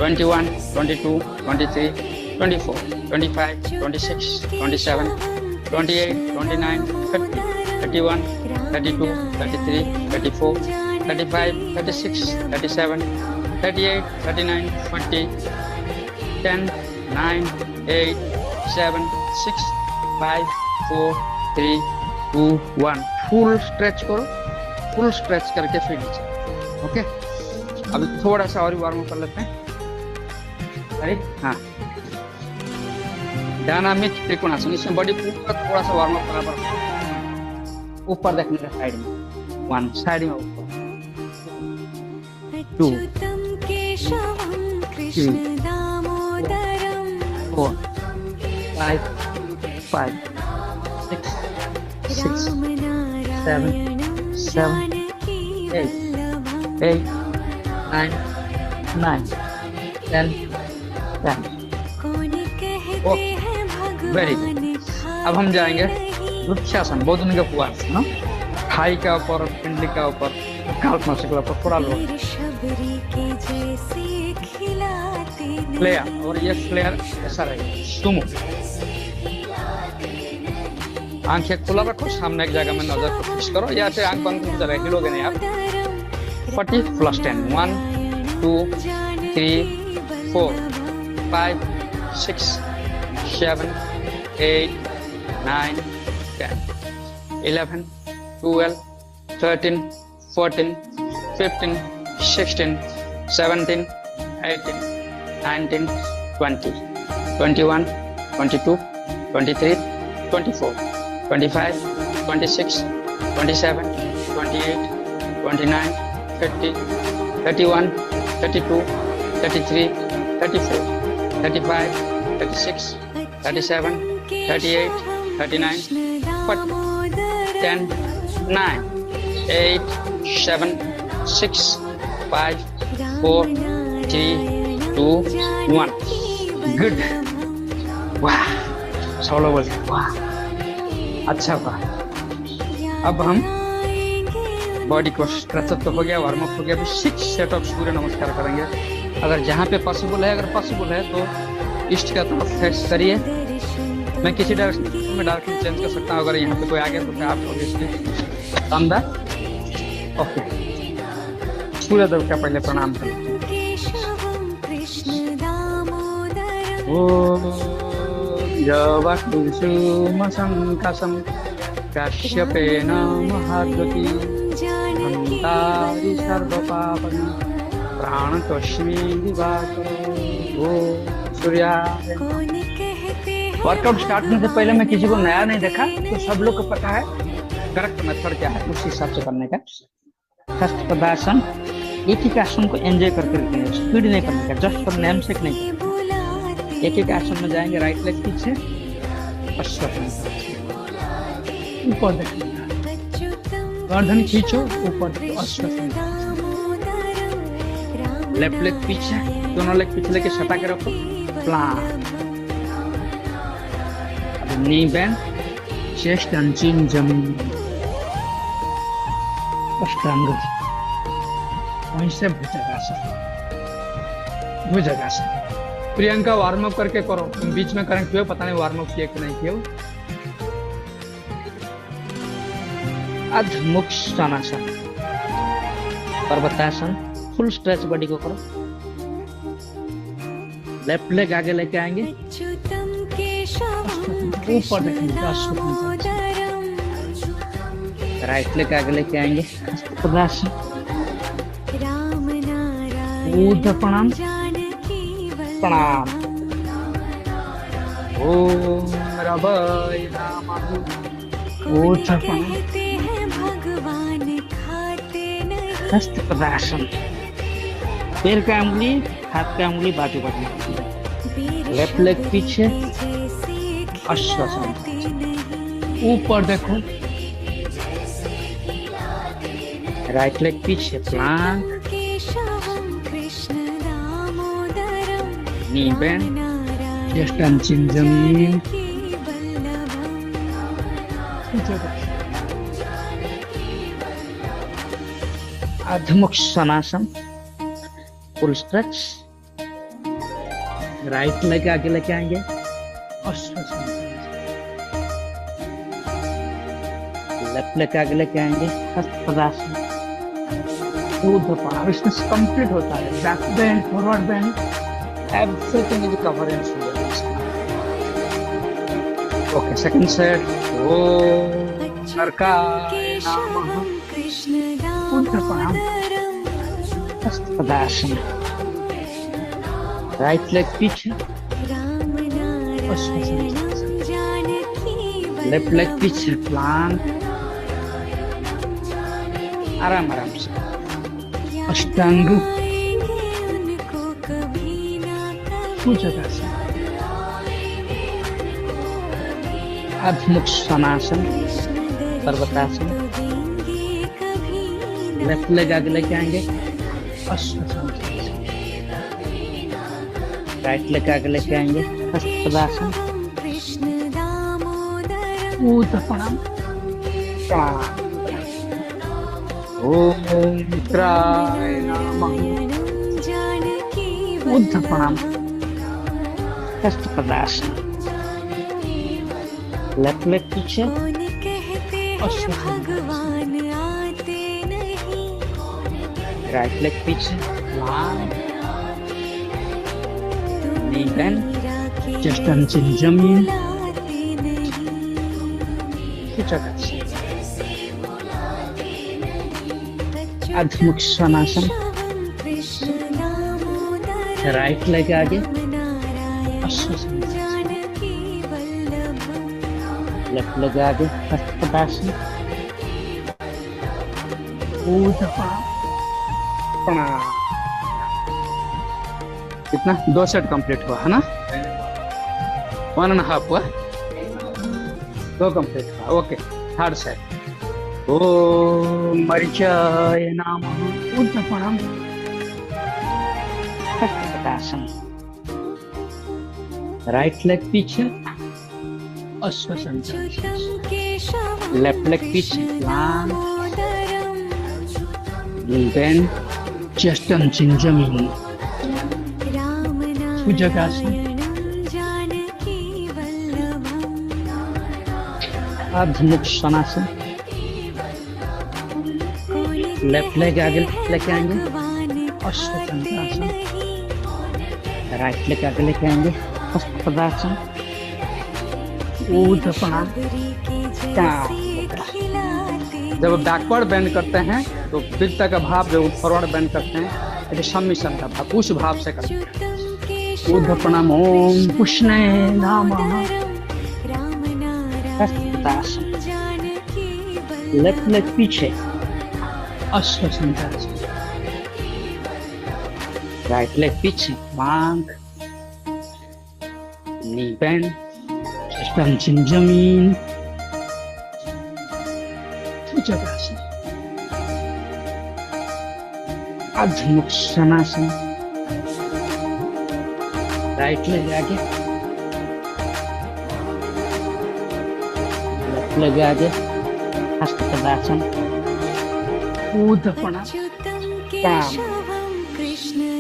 21, 22, 23, 24, 25, 26, 27, 28, 29, 30, 31, 32, 33, 34, 35, 36, 37, 38, 39, 40, 10, 9, 8, 7, 6, 5, 4, 3, 2, 1. फुल स्ट्रेच करो. फुल स्ट्रेच करके फिर नीचे. ओके, अभी थोड़ा सा और वार्म अप कर लेते हैं. अरे हाँ, डायनामिक त्रिकोणासन. इसमें बॉडी पूरा थोड़ा सा वार्म अप करना पड़ता है. ऊपर देखने का साइड में, 1 साइड में ऊपर, 2 3 4 5 5 6 6 7 7 8 8 9 9 10 10। Very good. अब हम जाएंगे वृक्षासन, बोधन के पुआर से ना, थाई के ऊपर, पिंडली के ऊपर, कल्पनाशी के ऊपर थोड़ा लो फ्लेयर, और ये फ्लेयर ऐसा रहेगा सुमो। आंखें खुला रखो, सामने एक जगह में नजर को फिक्स करो, या फिर आंख बंद करके जरा हिलोगे नहीं आप। 40 + 10 1 2 3 4 5 6 7 8 9 10 11 12 13 14 15 16 17 18 19 20 21 22 23 24 25 26 27 28 29 30 31 32 33 34 35 36 37 38 39 40 10 9 8 7 6 5 4 3 2 1। गुड। वाह, सोलो बोल, वाह अच्छा हुआ। अब हम बॉडी को स्ट्रेचअप तो हो गया, वार्म अप हो गया, अभी 6 सेट ऑफ सूर्य नमस्कार करेंगे। अगर जहाँ पे पॉसिबल है, अगर पॉसिबल है तो ईस्ट का तरफ फेस करिए। मैं किसी डायरेक्शन में डायरेक्शन चेंज कर सकता हूँ, अगर यहाँ पे कोई आ गया तो फिर आप ऑब्वियसली अंदर। ओके, सूर्यदेव का पहले प्रणाम करें। काश्यपेन महाद्वती हन्तारि सर्वपापनि प्राणतोष्मी दिवाकरो ओ सूर्याय। वर्कआउट स्टार्ट करने से पहले मैं किसी को नया नहीं देखा, तो सब लोग को पता है करेक्ट मेथड क्या है, उस हिसाब से करने का। फर्स्ट पदासन, एक ही आसन को एंजॉय करके रखेंगे, स्पीड नहीं करने का, जस्ट फॉर नेम सेक नहीं। एक एक आसन में जाएंगे, राइट लेग पीछे, ऊपर देखिए, गर्दन खींचो, ऊपर अश्वासन, लेफ्ट लेग पीछे, दोनों लेग पीछे लेके सटा के रखो, plan, knee bend, chest and chin जमीन, अष्टांग, वहीं से भुजंगासन। प्रियंका वार्म अप करके करो, तुम बीच में करंट किया, पता नहीं वार्म अप किया कि नहीं किया। अधमुक्षासन, पर्वतासन, फुल स्ट्रेच बॉडी को करो। लेफ्ट लेग आगे लेके आएंगे, ऊपर देखेंगे, राइट लेग आगे लेके आएंगे, ऊर्ध्व प्रणाम, प्रणाम। ओम रवै नमः, ऊर्ध्व प्रणाम, हस्त प्रदासन, पैर का उंगली, हाथ का उंगली बाजू बाजू, लेफ्ट लेग पीछे, अश्वासन, ऊपर देखो, राइट लेग पीछे, Planck, knee bend, chest and chin जमीन, अधमुक्षासन, फुल स्ट्रेच, राइट लेग आगे लेके आएंगे, अश्वासन, लेफ्ट लेग आगे लेके आएंगे, हस्त प्रदासन, ऊर्ध्व प्रणाम। इसमें कंप्लीट होता है back bend, forward bend, everything is covered in Surya. Okay, second set. Om Narkaya Namaha, Urdhva Pranam, Hastpadasana, right leg पीछे, left leg पीछे, plank, आराम आराम से अष्टांग भुजंगासन, अधमुख सनासन, पर्वतासन, लेफ्ट लेग आगे लेके आएंगे अश्वासन, राइट लेग आगे लेके आएंगे हस्तपदासन, ऊर्ध्वप्रणाम, ओम मित्राय नमः, ऊर्ध्वप्रणाम, हस्तपदासन, लेफ्ट लेग पीछे अश्वासन, राइट लेग पीछे नी बेंड, चेस्ट टचिंग जमीन, भुजंगासन, अधमुख सनासन, राइट लेग आगे अश्वासन, लेफ्ट लेग आगे हस्तपदासन, प्रणाम। कितना 2 सेट कंप्लीट हुआ है ना, 1.5 हुआ, 2 कंप्लीट हुआ। Okay, third set. ओम मरीचाय नमः, ऊर्ध्वप्रणाम, हस्तपदासन, राइट लेग पीछे अश्वासन, लेफ्ट लेग पीछे बेंड, चेस्ट टचिंग जमीन, भुजंगासन, अधमुख सनासन, लेफ्ट लेग आगे लेके आएंगे अश्वासन, राइट लेग आगे लेके आएंगे हस्तपदासन, ऊर्ध्वप्रणाम। जब बैकवर्ड बेंड करते हैं तो वृत्त का भाव, जब फॉरवर्ड बेंड करते हैं तो सम्मिश्रण का भाव, उस भाव से करते हैं। ऊर्ध्वप्रणाम, ओम पुष्णाय नमः, हस्तपदासन, लेफ्ट लेग पीछे अश्वासन, राइट लेग पीछे मांग, नी बेंड, चेस्ट टचिंग जमीन, भुजंगासन, अधमुख सनासन, राइट लेग आगे लेफ्ट लेग आगे हस्तपदासन, ऊर्ध्वप्रणाम।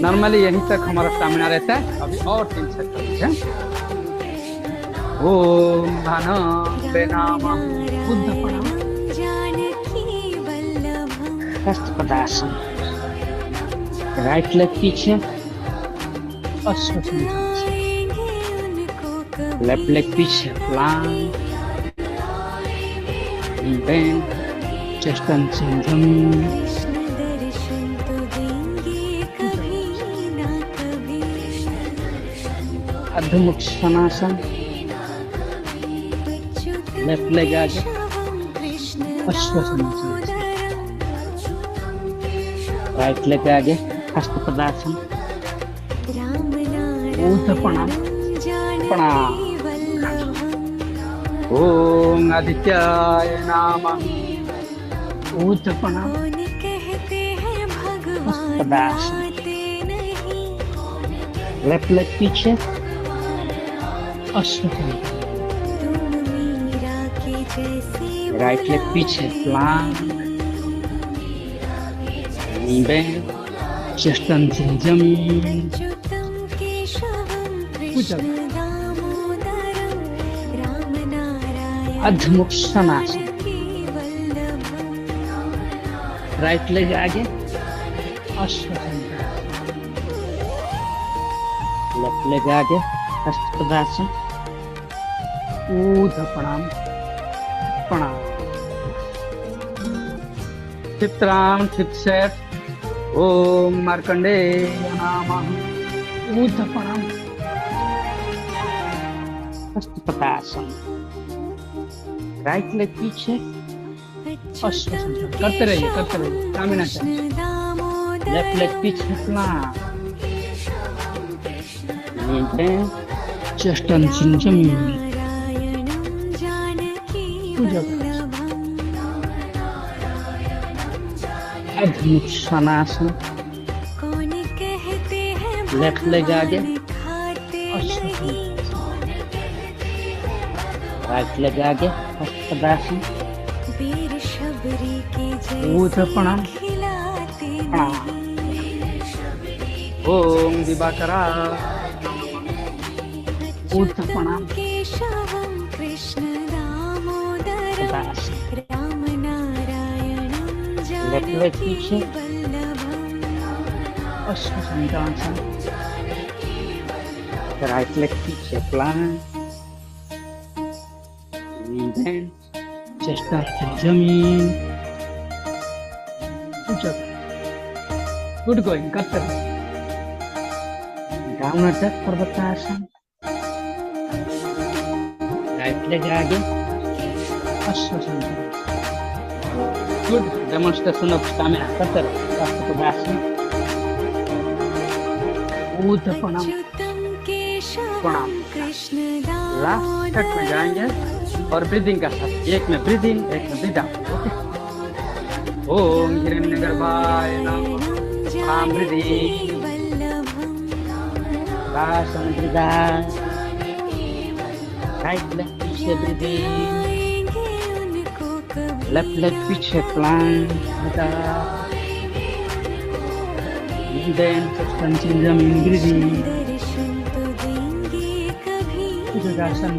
नॉर्मली यहीं तक हमारा स्टैमिना रहता है। अभी और 3 सेट कर लीजिए। ओम धनाय नमः, ऊर्ध्वप्रणाम, हस्तपदासन, राइट लेग पीछे अश्वासन, लेफ्ट लेग पीछे प्लांक, बेंड, चेस्ट टचिंग जमीन, अधमुख सनासन, लेफ्ट लेग आगे अश्वासन, राइट लेग आगे हस्तपदासन, ऊर्ध्वप्रणाम, प्रणाम। ओम आदित्याय नमः, ऊर्ध्वप्रणाम, हस्तपदासन, लेफ्ट लेग पीछे अश्वासन, राइट लेग पीछे प्लांक, नी बेंड, चेस्ट टचिंग जमीन, अधमुख सनासन, राइट लेग आगे अश्वासन, लेफ्ट लेग आगे हस्तपदासन, ऊर्ध्वप्रणाम, प्रणाम। Fifth round, fifth set. ओम मार्कंडेय नमः, ऊर्ध्वप्रणाम, हस्तपदासन, राइट लेग पीछे करते रहिए स्टामिना चाहिए। लेफ्ट लेग पिच अपना चेस्ट अर्धमुखनासन। लेफ्ट लेग आगे, राइट लेग आगे, हस्तदासन, प्रणाम। ओम दिवाकरा प्रणाम। लेफ्ट लेग पीछे, राइट लेग पीछे प्लांट, चेस्ट जमीन। गुड गोइंग, करते रहो। डाउन अटैक पर्वतासन, राइट लेग आगे, गुड डेमोन्स्ट्रेशन ऑफ स्टैमिना। करते रहो। प्रणाम। लास्ट तक में जाएंगे और ब्रीदिंग का साथ, एक में ब्रीद इन, एक में ब्रीद आउट। ओके। ओम हिरण्यगर्भाय नमः। ब्रीदिंग, राइट लेग पीछे ब्रीदिंग, लेफ्ट लेग पीछे प्लांट, देन सस्पेंशन जमीन ब्रीदिंग, भुजंगासन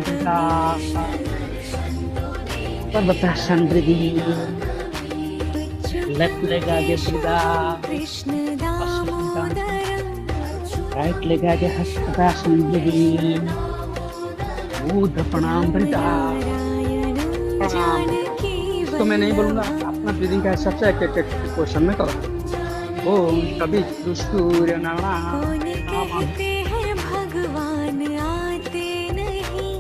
पर्वतासन ब्रीदिंग, लेफ्ट लेग आगे सीधा, राइट लेग आगे हस्तदासन ब्रीदिंग, बुद्ध प्रणाम प्रणाम। इसको मैं नहीं बोलूंगा, अपना ब्रीदिंग का हिसाब से एक एक क्वेश्चन में करो। ओम कभी सूर्य नारायण भगवान आते नहीं,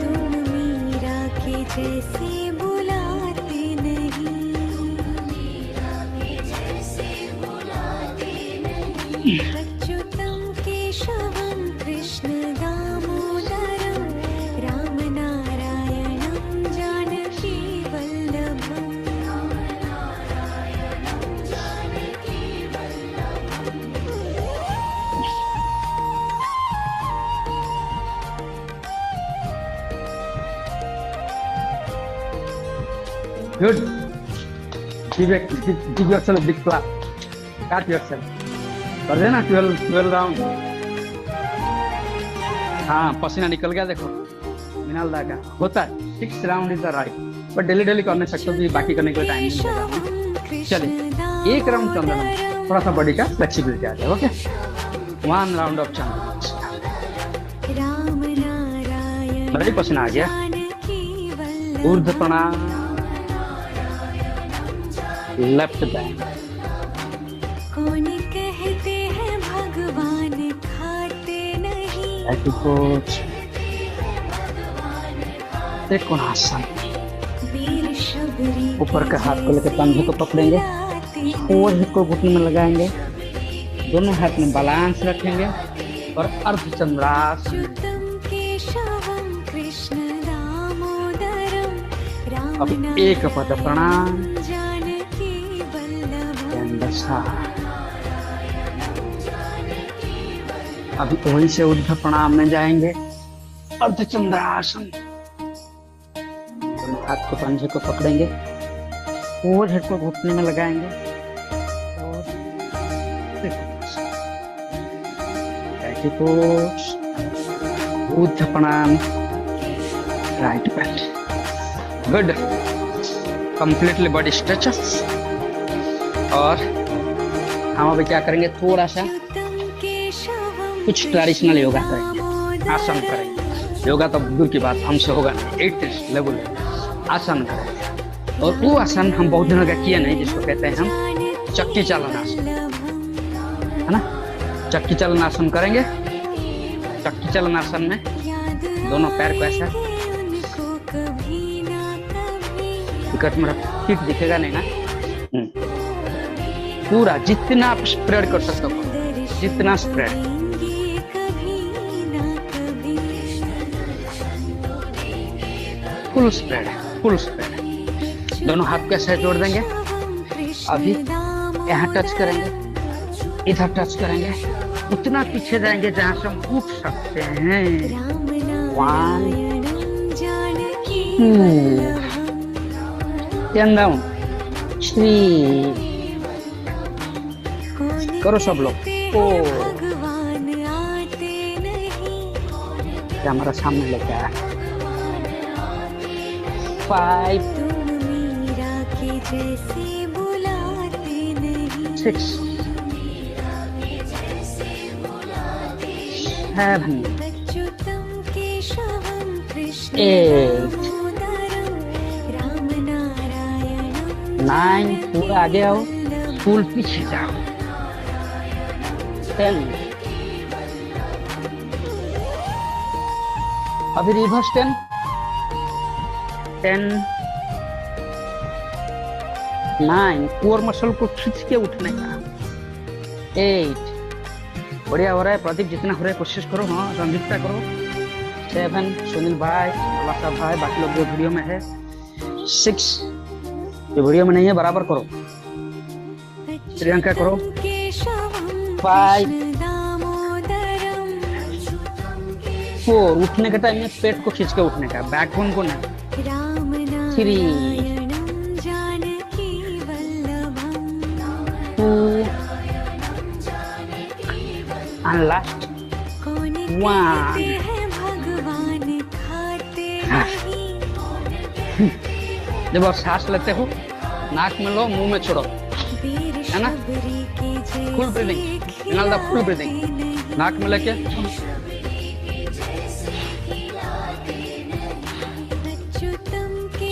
तुम मीरा के जैसे बुलाते नहीं, Achyutam Keshavam Krishna Damodaram Ram नारायणम Janaki Vallabham. Good. Give yourself a big clap. Cut yourself. कर देना 12 राउंड। हाँ, पसीना निकल गया देखो, मिनाल दा का होता है। 6 round is the right, but daily कर नहीं सकते हो, बाकी करने के लिए टाइम नहीं मिलेगा। चलिए, एक राउंड चंद्रम, थोड़ा सा बॉडी का फ्लेक्सिबिलिटी आ जाए। ओके, 1 राउंड ऑफ चंद्रम। बड़ी पसीना आ गया। ऊर्ध्व प्रणाम, लेफ्ट बैक। कौन कहते हैं भगवान खाते नहीं, त्रिकोणासन। ऊपर के हाथ को लेकर कंधे को पकड़ेंगे और हिप को घुटने में लगाएंगे, दोनों हाथ में बैलेंस रखेंगे और अर्धचंद्रासन। अब एक पद प्रणाम, अभी वहीं से ऊर्ध्व प्रणाम में जाएंगे, अर्धचंद्रासन। हाथ को पंजे को पकड़ेंगे और हेड को घुटने में लगाएंगे और ऊर्ध्व प्रणाम, right back. Good, completely body stretches. और हम अभी क्या करेंगे, थोड़ा सा कुछ ट्रेडिशनल योगा करेंगे, आसन करेंगे। योगा तो दूर की बात, हमसे होगा नहीं, 8th लेवल आसन करेंगे। और वो आसन हम बहुत दिनों का किया नहीं, जिसको कहते हैं हम चक्की चालन आसन, है ना। चक्की चालन आसन करेंगे। चक्की चालन आसन में दोनों पैर को ऐसा, बिकॉज मेरा फीट दिखेगा नहीं ना। पूरा जितना आप स्प्रेड कर सकते हो, जितना स्प्रेड, फुल स्प्रेड है, फुल स्प्रेड। दोनों हाथ कैसे जोड़ देंगे, अभी यहाँ टच करेंगे, इधर टच करेंगे, उतना पीछे जाएंगे जहाँ से हम उठ सकते हैं। 1 2 10 डाउन, 3 करो सब लोग। 4 कैमरा सामने लेके आया। 5 6 7 8 9 पूरा आगे आओ, फुल पीछे जाओ। 10 अभी रिवर्स 10 9 कोर मसल को खींच के उठने का। 8 बढ़िया हो रहा है प्रदीप, जितना हो रहा है कोशिश करो। हाँ संदीप्ता करो। 7 सुनील भाई, लासा भाई, बाकी लोग जो वीडियो में है। 6 जो वीडियो में नहीं है बराबर करो। प्रियंका करो। 5 4 उठने के टाइम में पेट को खींच के उठने का, बैकबोन को नहीं। 3 2 and last 1 जब आप सांस लेते हो नाक में लो, मुंह में छोड़ो, है ना। फुल ब्रीदिंग, फुल ब्रीदिंग, नाक में लेके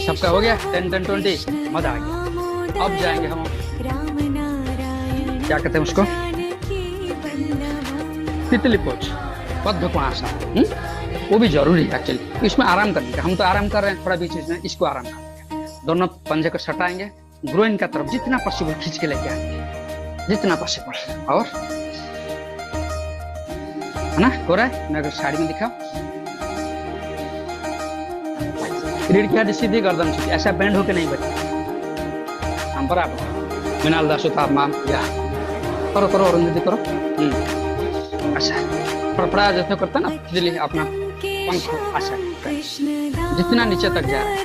सबका हो गया। 10 10 20 मजा आ गया। अब जाएंगे हम, क्या कहते हैं उसको, तितली पोज, पद्मकोणासन। वो भी जरूरी है एक्चुअली, इसमें आराम करने का। हम तो आराम कर रहे हैं थोड़ा बीच में, इसको आराम करने का। दोनों पंजे को सटाएंगे, ग्रोइन का तरफ जितना पॉसिबल खींच के लेके आएंगे, जितना पॉसिबल। और है ना, हो रहा है। मैं साइड में दिखाऊं, रीढ़ की हड्डी सीधी, गर्दन सीधी, ऐसा बेंड होके नहीं बैठे हम बराबर। मिनाल दास उतार माम, या करो करो, और दीदी करो। अच्छा फड़फड़ा जैसे करता ना दिल्ली अपना पंख, अच्छा जितना नीचे तक जा रहा है।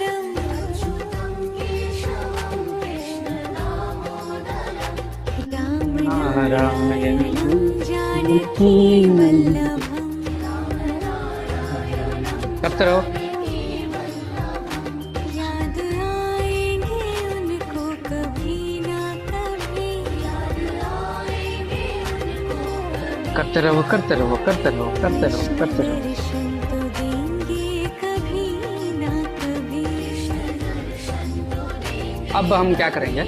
करते रहो। करते रहो, करते रहो, करते रहो, करते रहो, करते रहो। अब हम क्या करेंगे,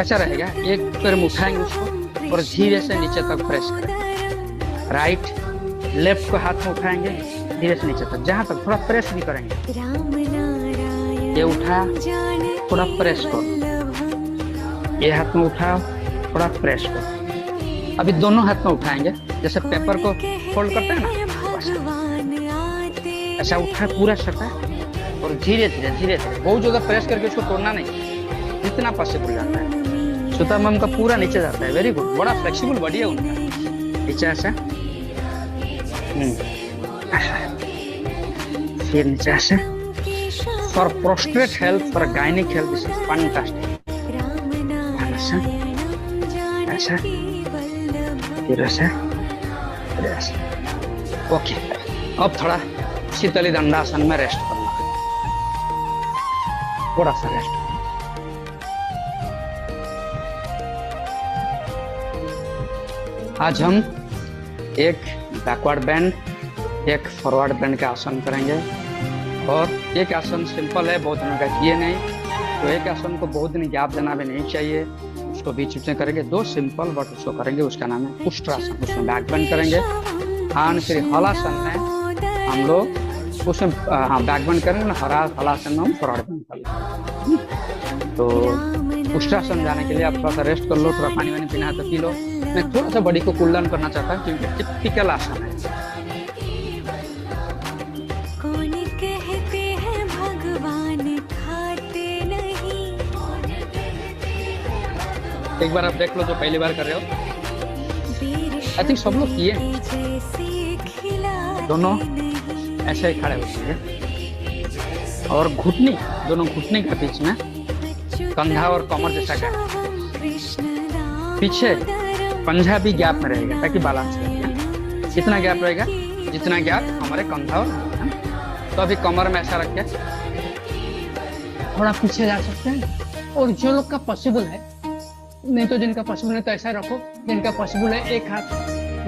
ऐसा रहेगा, एक पैर में उठाएंगे उसको और धीरे से नीचे तक प्रेस करेंगे। राइट लेफ्ट को हाथ में उठाएंगे धीरे से नीचे तक, जहां तक थोड़ा प्रेस भी करेंगे। ये उठा, थोड़ा प्रेस करो। ये हाथ में उठाओ, थोड़ा प्रेस करो। अभी दोनों हाथ में उठाएंगे, जैसे पेपर को फोल्ड करते हैं ना, ऐसा उठा पूरा सटा और धीरे धीरे धीरे धीरे, बहुत ज्यादा प्रेस करके उसको तोड़ना नहीं, जितना पॉसिबल जाता है। सुतम का पूरा नीचे जाता है। वेरी गुड, बड़ा फ्लेक्सिबल बॉडी है उनका। नीचे ऐसा, फिर नीचे ऐसा। For prostate health, for gynaec health, this is fantastic. ऐसा फिर ऐसा, ओके। अब थोड़ा शीतली दंडासन में रेस्ट करना, थोड़ा सा रेस्ट। आज हम एक बैकवर्ड बेंड, एक फॉरवर्ड बेंड का आसन करेंगे। और एक आसन सिंपल है, बहुत दिनों का किए नहीं, तो एक आसन को बहुत दिन गैप देना भी नहीं चाहिए। उसको बीच में करेंगे, 2 सिंपल बट उसको करेंगे, उसका नाम है उष्ट्रासन। उसमें बैक बेंड करेंगे, हाँ फिर हलासन में हम लोग उसमें हाँ बैक बेंड करेंगे ना, हलासन हम फॉरवर्ड बेंड कर लेंगे। तो उष्ट्रासन जाने के लिए आप थोड़ा सा रेस्ट कर लो, थोड़ा पानी वानी पीना है तो पी लो। मैं थोड़ा सा बॉडी को कूल डाउन करना चाहता हूँ क्योंकि टिपिकल आसन है। कौन कहते हैं भगवान खाते नहीं। एक बार आप देख लो जो पहली बार कर रहे हो, आई थिंक सब लोग किए, दोनों ऐसे ही खड़े होते हैं और घुटने, दोनों घुटने के बीच में कंधा और कमर जैसा गैप, पीछे पंजा भी गैप में रहेगा ताकि बैलेंस रहेगा। कितना गैप रहेगा? जितना गैप हमारे कंधा और, तो अभी कमर में ऐसा रख के थोड़ा पीछे जा सकते हैं। और जो लोग का पॉसिबल है, नहीं तो जिनका पॉसिबल है तो ऐसा रखो, जिनका पॉसिबल है एक हाथ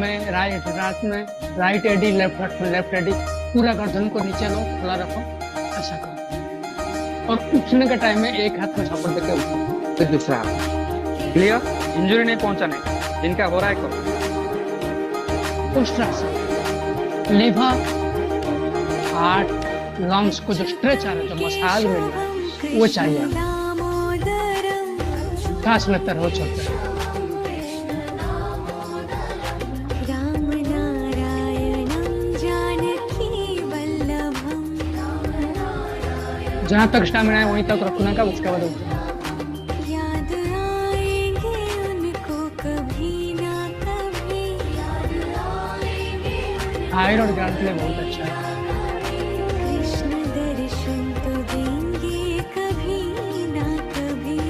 में राइट एडी, लेफ्ट हाथ में लेफ्ट एडी, पूरा गर्दन को नीचे लो, खुला रखो, ऐसा करो। और उठने के टाइम में एक हाथ में सपोर्ट देके उठो, फिर दूसरा हाथ। क्लियर? इंजरी नहीं पहुंचाने का, जिनका हो रहा है करो। उष्ट्रासन, लिवर, हार्ट, लंग्स को जो स्ट्रेच आ रहा है, जो मसाज में वो चाहिए, सांस लेते रहो, चलते रहो। जहाँ तक स्टैमिना है वहीं तक रखने का, उसके बाद याद आएंगे उनको कभी ना कभी। हायर और ग्राउंड के लिए बहुत अच्छा है। कृष्ण दर्शन तो देंगे कभी ना कभी।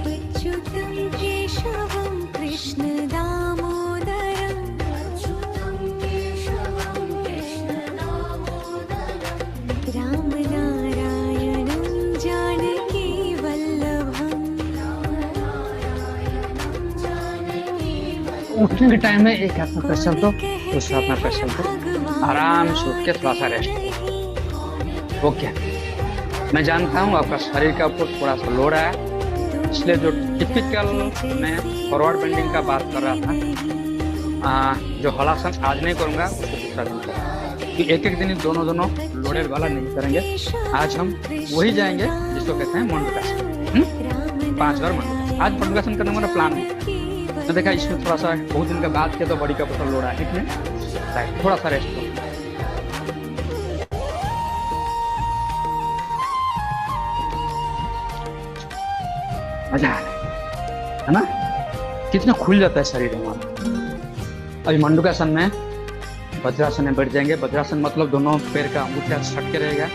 अच्युतं केशवं कृष्ण दामोदरं। राम नारायणं जानकी वल्लभं। उठने के टाइम में एक हाथ में प्रेशर दो, दूसरे हाथ में प्रेशर दो, आराम से उठ के थोड़ा सा रेस्ट करो। ओके, मैं जानता हूँ आपका शरीर का ऊपर थोड़ा सा लोड है, इसलिए जो टिपिकल मैं फॉरवर्ड बेंडिंग का बात कर रहा था, जो हलासन आज नहीं करूँगा उसको दूसरा दिन करूँगा। एक एक दिन दोनों लोडेड वाला नहीं करेंगे। आज हम वही जाएंगे जिसको कहते हैं मंडूकासन, 5 बार मंडूकासन। आज मंडूकासन करने वाला प्लान है। मैं देखा इसमें थोड़ा सा बहुत दिन के बाद किया तो बॉडी का ऊपर लोड है, ठीक है, थोड़ा सा रेस्ट करो। मजा आ रहा है ना, कितना खुल जाता है शरीर हमारा। अभी मंडूकासन में वज्रासन में बैठ जाएंगे। वज्रासन मतलब दोनों पैर का अंगूठा सट के रहेगा,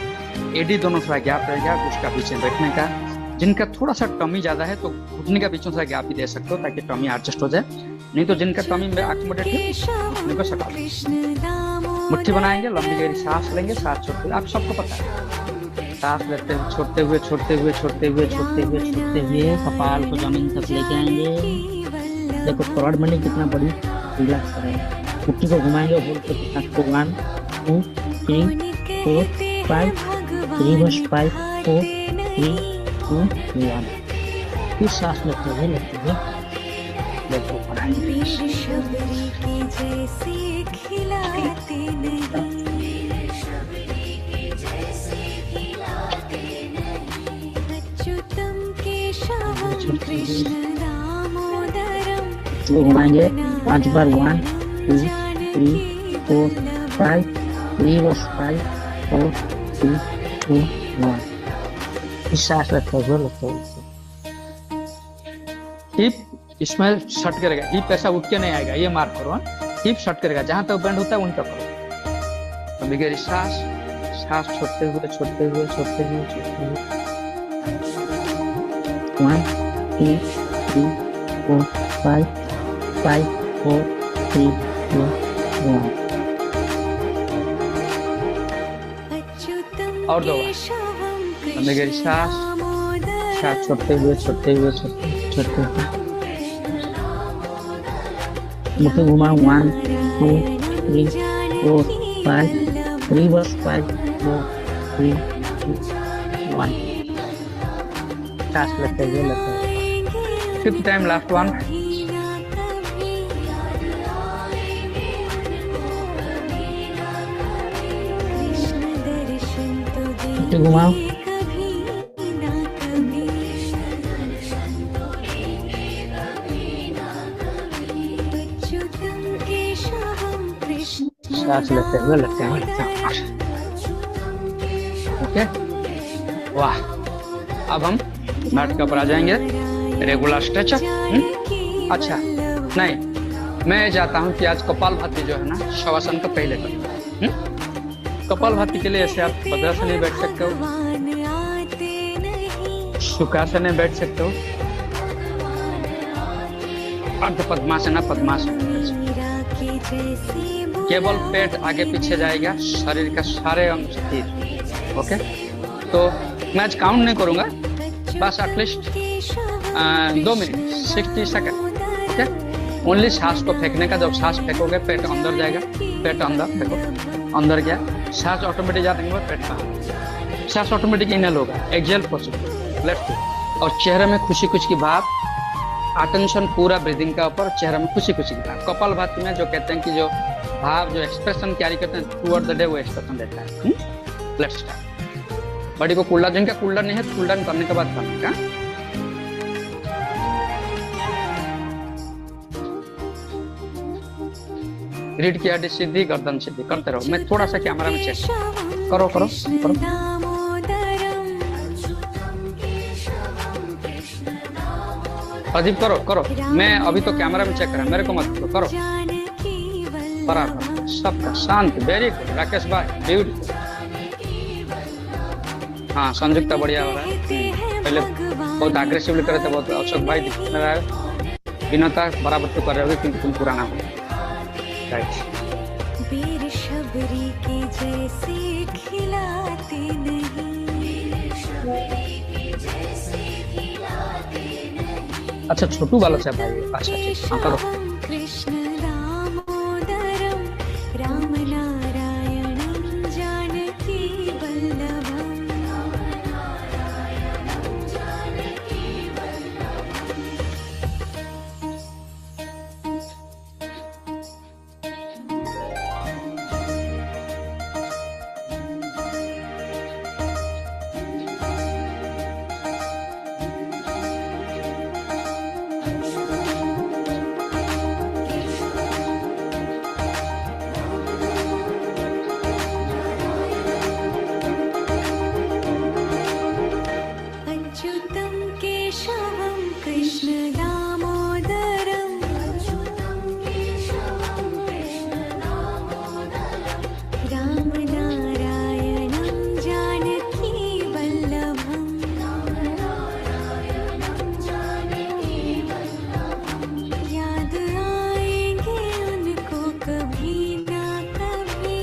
एडी दोनों थोड़ा गैप रहेगा उसका बीच में बैठने का। जिनका थोड़ा सा टमी ज्यादा है तो घुटने का बीच में थोड़ा गैप भी दे सकते हो ताकि टमी एडजस्ट हो जाए। नहीं तो जिनका टमी में अकोमोडेट है घुटने को सटा दो। मुट्ठी बनाएंगे, लंबी गहरी सांस लेंगे, सांस छोड़ते हुए, आप सबको पता है, सांस लेते हुए छोड़ते हुए छोड़ते हुए छोड़ते हुए छोड़ते हुए छोड़ते हुए कपाल को जमीन तक लेके आएंगे। देखो फॉरवर्ड बेंडिंग कितना बड़ी रिलैक्स करेंगे। मुट्ठी को घुमाएंगे और बोलते 1 2 3 4 5 रिवर्स 5 4 3 2 1। फिर सांस लेते हुए देखो बढ़ाएंगे। तो घुमाएंगे 5 बार 1 2 3 4 5 रिवर्स 5 4 3 2 1। इस सांस लेते हुए हिप इसमें शट करेगा, हिप ऐसा उठ के नहीं आएगा, ये मार्क करो। हिप शट करेगा, जहां तक बेंड होता है वहीं तक करो। तो बिगेरी सांस छोड़ते हुए छोड़ते हुए छोड़ते हुए छोड़ते हुए 1 2 3 4 5 5 4 3 2 1। और 2 बार बिगेरी सांस छोड़ते हुए छोड़ते हुए छोड़ते छोड़ते हुए मुट्ठी घुमा 1 2 3 4 5 रिवर्स 5 4 3 2 1। सांस लेते हुए 5th टाइम लास्ट वन। उल्टी घुमाओ। कभी ना कभी अच्युतम केशवम कृष्ण सांस लेते हुए लेते हुए लेते हुए। ओके, वाह। अब हम मैट के ऊपर आ जाएंगे, रेगुलर स्ट्रेचर। अच्छा, नहीं, मैं चाहता हूँ कि आज कपालभाति जो है ना, शवासन का पहले करें। कपालभाति के लिए ऐसे आप भद्रासन में बैठ सकते हो, सुखासन में बैठ सकते हो, अर्ध पद्मासन, पद्मासन। केवल पेट आगे पीछे जाएगा, शरीर का सारे अंग स्थिर। ओके, तो मैं आज काउंट नहीं करूंगा, बस at least 2 minute 60 second. Okay, only सांस को फेंकने का। जब सांस फेंकोगे पेट अंदर जाएगा, पेट अंदर फेंको, अंदर गया, सांस ऑटोमेटिक जाने के बाद पेट का सांस ऑटोमेटिक इनहेल होगा। Exhale possible, left. और चेहरे में खुशी खुशी की भाव, अटेंशन पूरा ब्रीदिंग का ऊपर, चेहरे में खुशी खुशी की भाव। कपालभाति में जो कहते हैं कि जो भाव, जो एक्सप्रेशन कैरी करते हैं टुवर्ड द डे, वो एक्सप्रेशन देता है। Let's start. बॉडी को कूल डाउन, जिनका कूल डाउन नहीं है, कूल डाउन करने के बाद करने का। रीढ़ की हड्डी सीधी, गर्दन सीधी करते रहो। मैं थोड़ा सा कैमरा में चेक करो करो करो। अजीब करो करो, मैं अभी तो कैमरा में चेक कर रहा, मेरे को मत करो। बराबर, सबका शांत, वेरी गुड। राकेश भाई ब्यूटीफुल। हाँ, संयुक्ता बढ़िया हो रहा है। पहले बहुत अग्रेसिवली करे थे, बहुत। अशोक भाई दिख रहा है, विनोता बराबर तो कर रहे होगे क्योंकि तुम पुराना हो। राइट, वीर शबरी के जैसे खिलाते नहीं। अच्छा, छोटू बालक साहब भाई। अच्छा ठीक, हाँ करो। कृष्ण दामोदरम राम नारायणं जानकी वल्लभम। अच्युतं केशवं कृष्ण दामोदरं राम नारायणं जानकी वल्लभम। याद आएंगे उनको कभी ना कभी,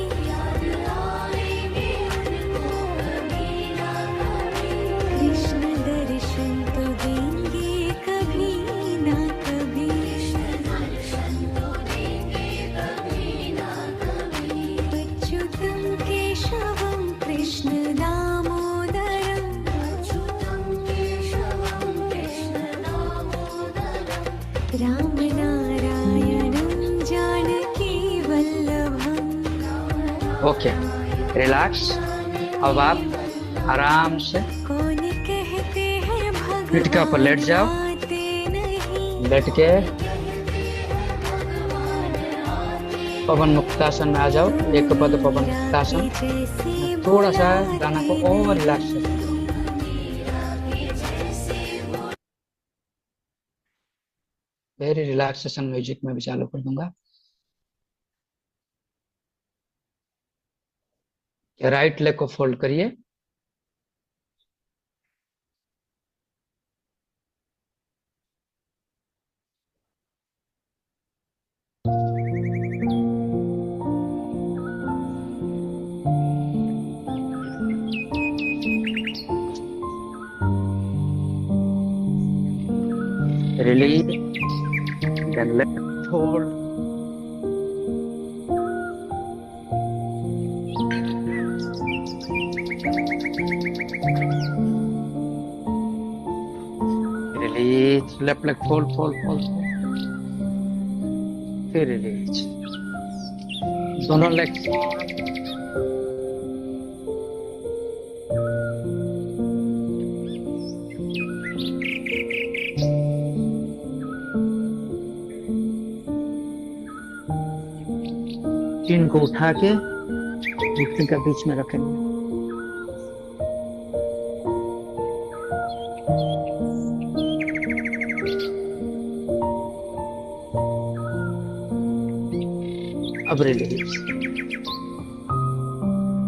कृष्ण दर्शन तो देंगे कभी ना कभी। अच्युतं केशवं कृष्ण दामोदरं राम नारायणं जानकी वल्लभम। Okay, relax. अब आप आराम से कौन कहते हैं पीठ के ऊपर लेट जाओ। भगवाते नहीं। लेट के पवन मुक्तासन में आ जाओ। एक पद पवन मुक्तासन। थोड़ा सा गाना को और रिलैक्स करो। वेरी रिलैक्सेशन म्यूजिक में भी चालू कर दूंगा। राइट लेग को फोल्ड करिए। Release, then left hold. Release, left leg fold, fold, fold. फिर release. दोनों legs. चिन को उठा के घुटने का बीच में रखेंगे। अब रिलीज।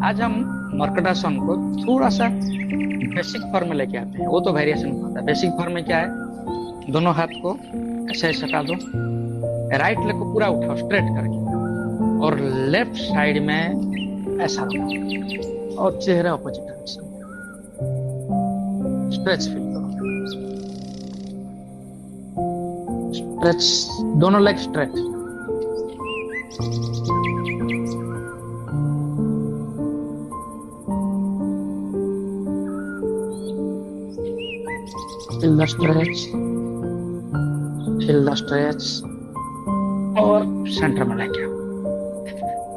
आज हम मर्कटासन को थोड़ा सा बेसिक फॉर्म में लेके आते हैं। वो तो वेरिएशन होता है। बेसिक फॉर्म में क्या है, दोनों हाथ को ऐसे सटा दो, राइट लेग को पूरा उठाओ स्ट्रेट करके, और लेफ्ट साइड में ऐसा रखो और चेहरा ऑपोजिट डायरेक्शन, स्ट्रेच फील करो, स्ट्रेच, दोनों leg stretch. Feel the stretch, feel the stretch, और सेंटर में लेके आओ,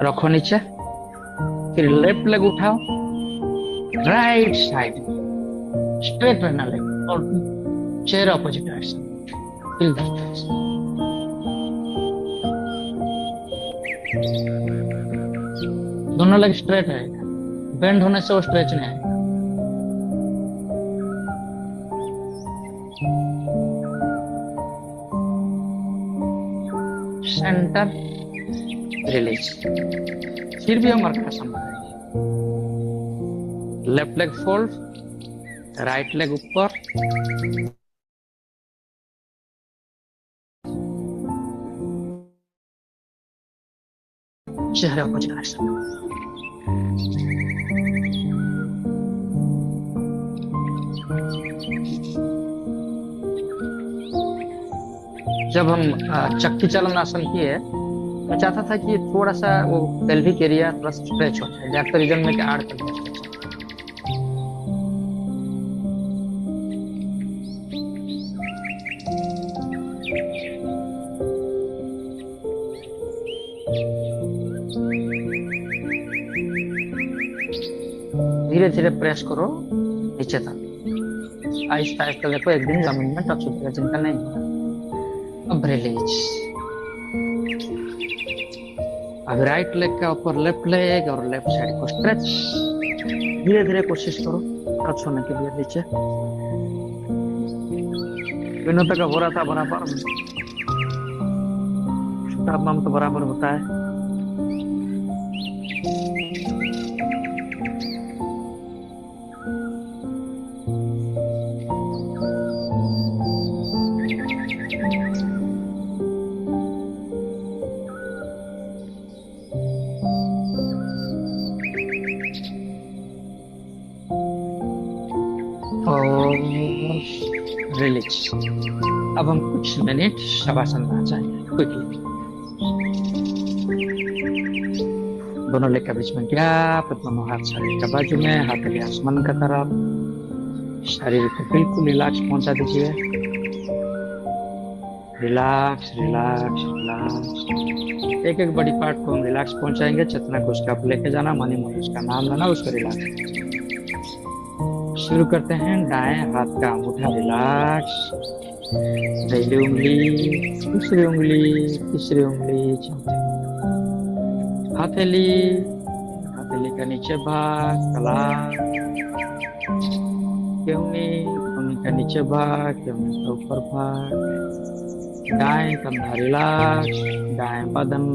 रखो नीचे। फिर लेफ्ट लेग उठाओ, राइट साइड स्ट्रेट रहना लेग, और चेहरा opposite direction. Feel the stretch. दोनों लेग स्ट्रेट रहेगा, बेंड होने से वो स्ट्रेच नहीं आएगा। Centre, release. फिर भी हम मर्कटासन बनाएंगे। Left leg fold, right leg ऊपर, चेहरे ऑपोजिट डायरेक्शन। जब हम चक्की चलन आसन किए, मैं चाहता था कि थोड़ा सा वो पेल्विक एरिया थोड़ा स्ट्रेच हो जाए, दैट द रीजन में ऐड कर दिया। धीरे धीरे प्रेस करो नीचे तक, आहिस्ता आहिस्ता। देखो एक दिन जमीन में टच होगा, चिंता नहीं है। अब रिलीज। अब राइट लेग का ऊपर लेफ्ट लेग और लेफ्ट साइड को स्ट्रेच। धीरे धीरे कोशिश करो टच होने के लिए नीचे। विनोद का हो रहा था बराबर, तापमान तो बराबर होता है। रिलीज। अब हम कुछ मिनट शवासन में आ जाएंगे क्विकली। दोनों लेग के बीच में गैप, दोनों हाथ शरीर के बाजू में, हाथ के आसमान की तरफ। शरीर को बिल्कुल रिलैक्स पहुंचा दीजिए। Relax relax relax. एक एक बॉडी पार्ट को हम रिलैक्स पहुंचाएंगे। चेतना को उसका लेके जाना, मनी मन उसका नाम लेना, उसको रिलैक्स। शुरू करते हैं। दाएं हाथ का अंगूठा रिलैक्स, पहली उंगली, दूसरी उंगली, तीसरी उंगली, चौथी हथेली, हथेली का नीचे भाग कलाई, केहनी, केहनी का नीचे भाग, केहनी का ऊपर भाग। दाएं कंधा रिलैक्स, दाएं बदन,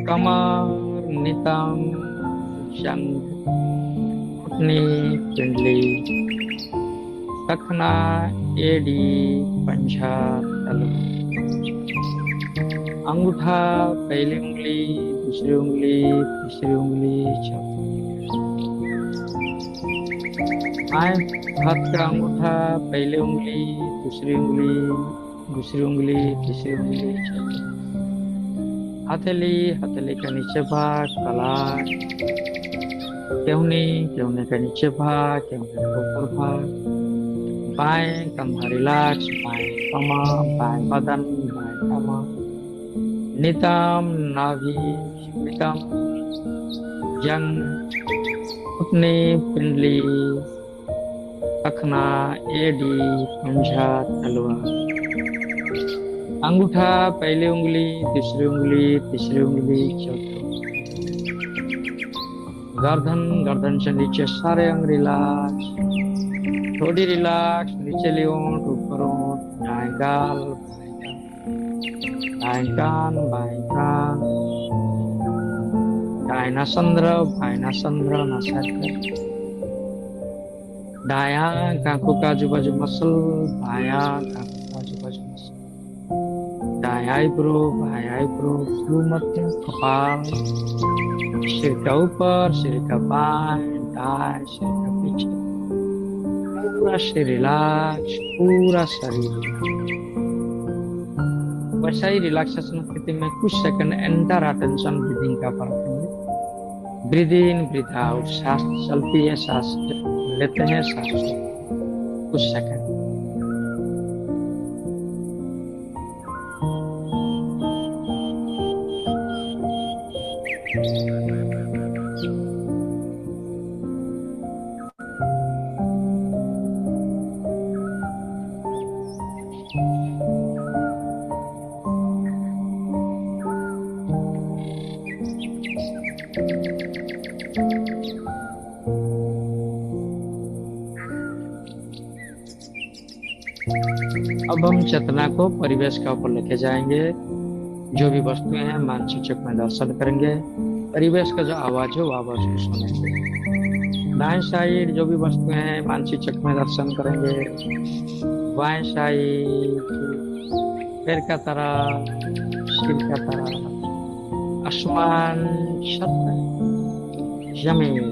कमर, नितंब, शंख, घुटने, पिंडली, टखना, एड़ी, पंजा, तलु। अंगूठा, पहली उंगली, दूसरी उंगली, तीसरी उंगली, चौथी। बाएं हाथ का अंगूठा, पहली उंगली, दूसरी उंगली, दूसरी उंगली, तीसरी उंगली, चौथी। हथेली, हथेली का नीचे भाग कलाई, केहनी, केहनी का नीचे भाग, केहनी का ऊपर भाग। बाएं कंधा रिलैक्स, बाएं कमर, बाएं बदन, बाएं कमर। नितम नाभि स्मितम जंग घुटने पिंडली अखना एडी पंजा तलवा अंगूठा पहली उंगली तीसरी उंगली तीसरी उंगली चौथी गर्दन से नीचे सारे अंग रिलैक्स थोड़ी रिलैक्स नीचे ओंठ ऊपर ओंठ दाएं गाल दाएं कान बाएं कान दाएं नासंद्र बाएं नासंद्र नासाग्र दायां आंखों का आजू बाजू मसल बायां आंखों का आजू बाजू मसल दायां आईब्रो बायां आईब्रो भ्रू मध्य कपाल सिर का ऊपर सिर का बाएं दाएं सिर का पीछे पूरा शरीर रिलैक्स पूरा शरीर वैसा ही रिलैक्सेशन स्थिति में कुछ सेकंड एंटर अटेंशन ब्रीदिंग का पर रखेंगे ब्रीद इन ब्रीद आउट सांस चलती है सांस लेते हैं सांस कुछ सेकंड अब हम चेतना को परिवेश का ऊपर लेके जाएंगे जो भी वस्तुएं हैं मानसूचक में दर्शन करेंगे परिवेश का जो आवाज है वो आवाज को सुनेंगे दाएं साइड जो भी वस्तुएं हैं मानसूचक में दर्शन करेंगे बाएं साइड पैर का तरफ सिर का तरफ आसमान छत जमीन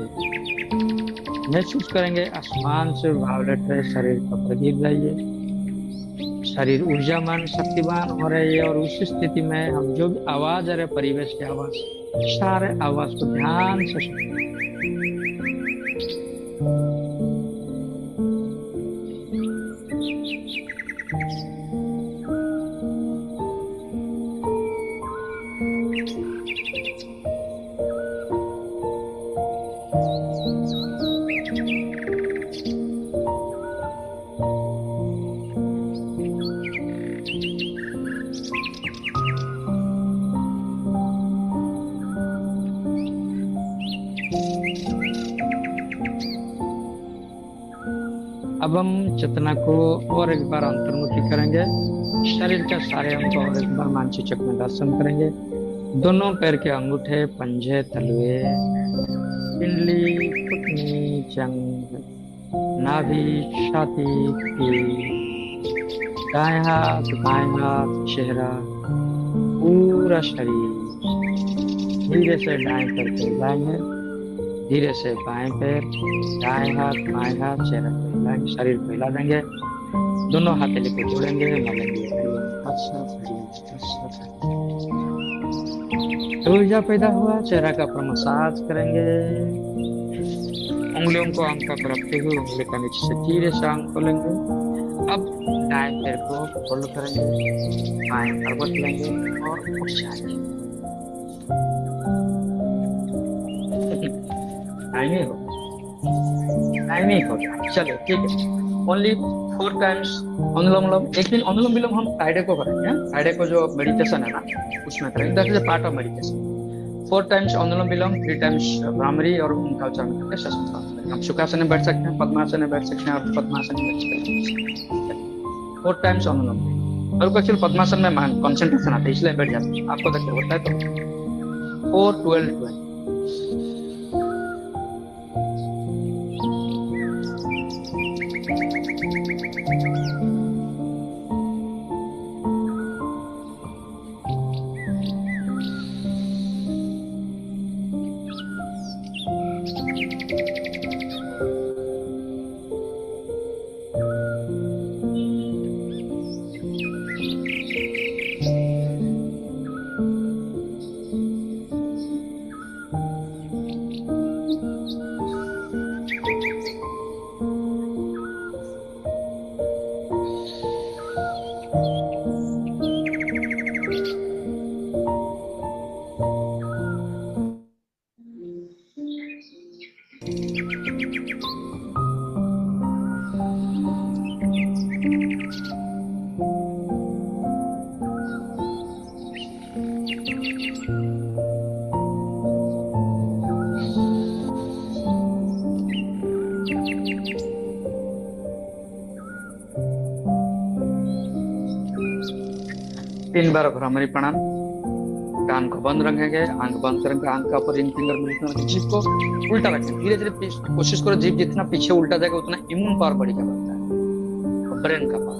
महसूस करेंगे आसमान से वायलेट शरीर का गिर जाइए शरीर ऊर्जामान शक्तिवान हो रही है और उस स्थिति में हम जो भी आवाज आ रहे परिवेश की आवाज सारे आवाज को ध्यान से सुनें अब हम चेतना को और एक बार अंतर्मुखी करेंगे शरीर के सारे अंग को और एक बार मानसूचक में दर्शन करेंगे दोनों पैर के अंगूठे पंजे तलवे पिंडली घुटनी जंग नाभि छाती दाएं हाथ बाएं हाथ चेहरा पूरा शरीर धीरे से दाएं पैर फैलाएंगे धीरे से बाएं पैर दाएं हाथ बाएं हाथ चेहरा फैलाएंगे शरीर फैला देंगे दोनों हथेली को जोड़ेंगे ऊर्जा पैदा हुआ चेहरा का पर मसाज करेंगे उंगलियों को आंख पर रखते हुए उंगली का नीचे से धीरे से आंख खोलेंगे अब दाएं पैर को फोल्ड करेंगे बाएं करवट लेंगे और उठ जाएंगे टाइम हो चलो ठीक है ओनली 4 times अनुलोम विलोम एक दिन अनुलोम विलोम हम फ्राइडे को करेंगे फ्राइडे को जो मेडिटेशन है ना उसमें करेंगे that is a part of meditation 4 times anulom vilom 3 times bhramari और उनका उच्चारण करके शस्त्रासन हम सुखासन में बैठ सकते हैं पद्मासन में बैठ सकते हैं और पद्मासन में बैठ सकते हैं 4 times अनुलोम और एक्चुअली पद्मासन में कंसंट्रेशन आता है इसलिए बैठ जाते हैं आपको देखते होता है तो 4 12 12 3 बार भ्रामरी प्राणायाम। कान को बंद रखेंगे, आंख बंद करेंगे, आंख का ऊपर रिंग फिंगर में जितना जीभ को उल्टा रखें। धीरे धीरे कोशिश करो, जीभ जितना पीछे उल्टा जाएगा उतना इम्यून पावर बढ़ेगा, बढ़ता है ब्रेन का पावर।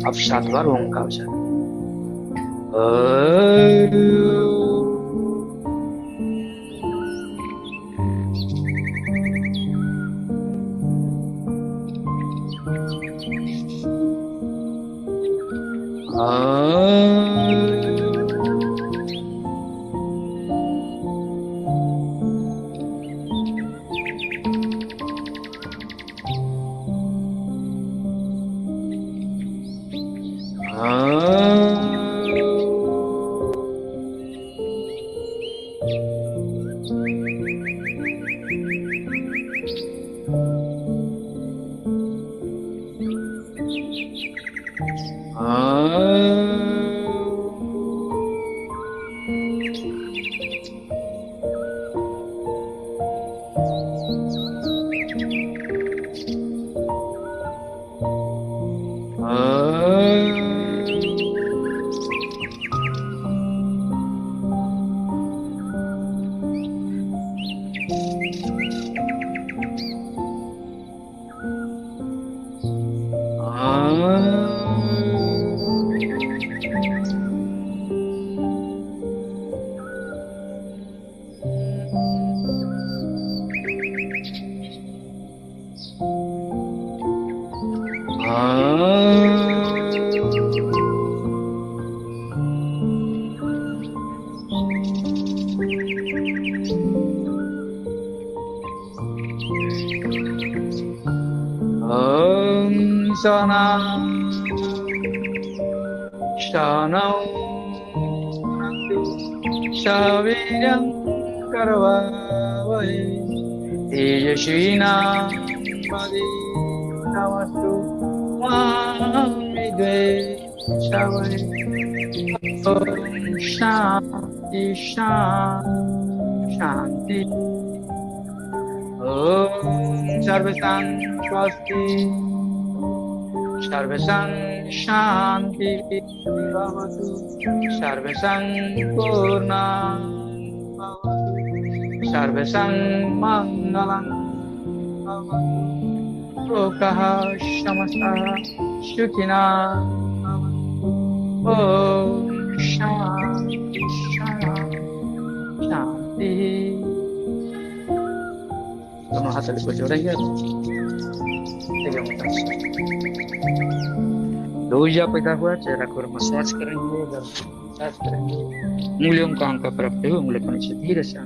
अब 7 बार ओम का उच्चारण। शानौ शावीर्यं करवावहै तेजस्विनावधीतमस्तु मा विद्विषावहै। ॐ शान्ति शान्ति। ॐ सर्वेषां स्वस्ति, सर्वेषां शान्ति भवतु, सर्वेषां पूर्णं भवतु, सर्वेषां मङ्गलं भवतु, लोकाः समस्ताः सुखिनः भवन्तु। ॐ शान्ति शान्ति। दोनों हाथ को जोड़ेंगे, लोहिया पैदा हुआ, चेहरा को मसाज करेंगे, मसाज करेंगे, उंगलियों को आंखों पर रखते हुए उंगली को नीचे धीरे से।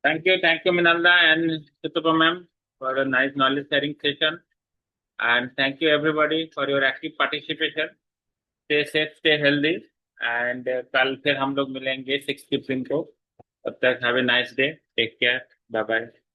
Thank you, Minalda and Chitapa ma'am, for a nice knowledge sharing session. And thank you everybody for your active participation. Stay safe, stay healthy, and कल फिर हम लोग मिलेंगे 6 April को। तब तक have a nice day. Take care. Bye bye.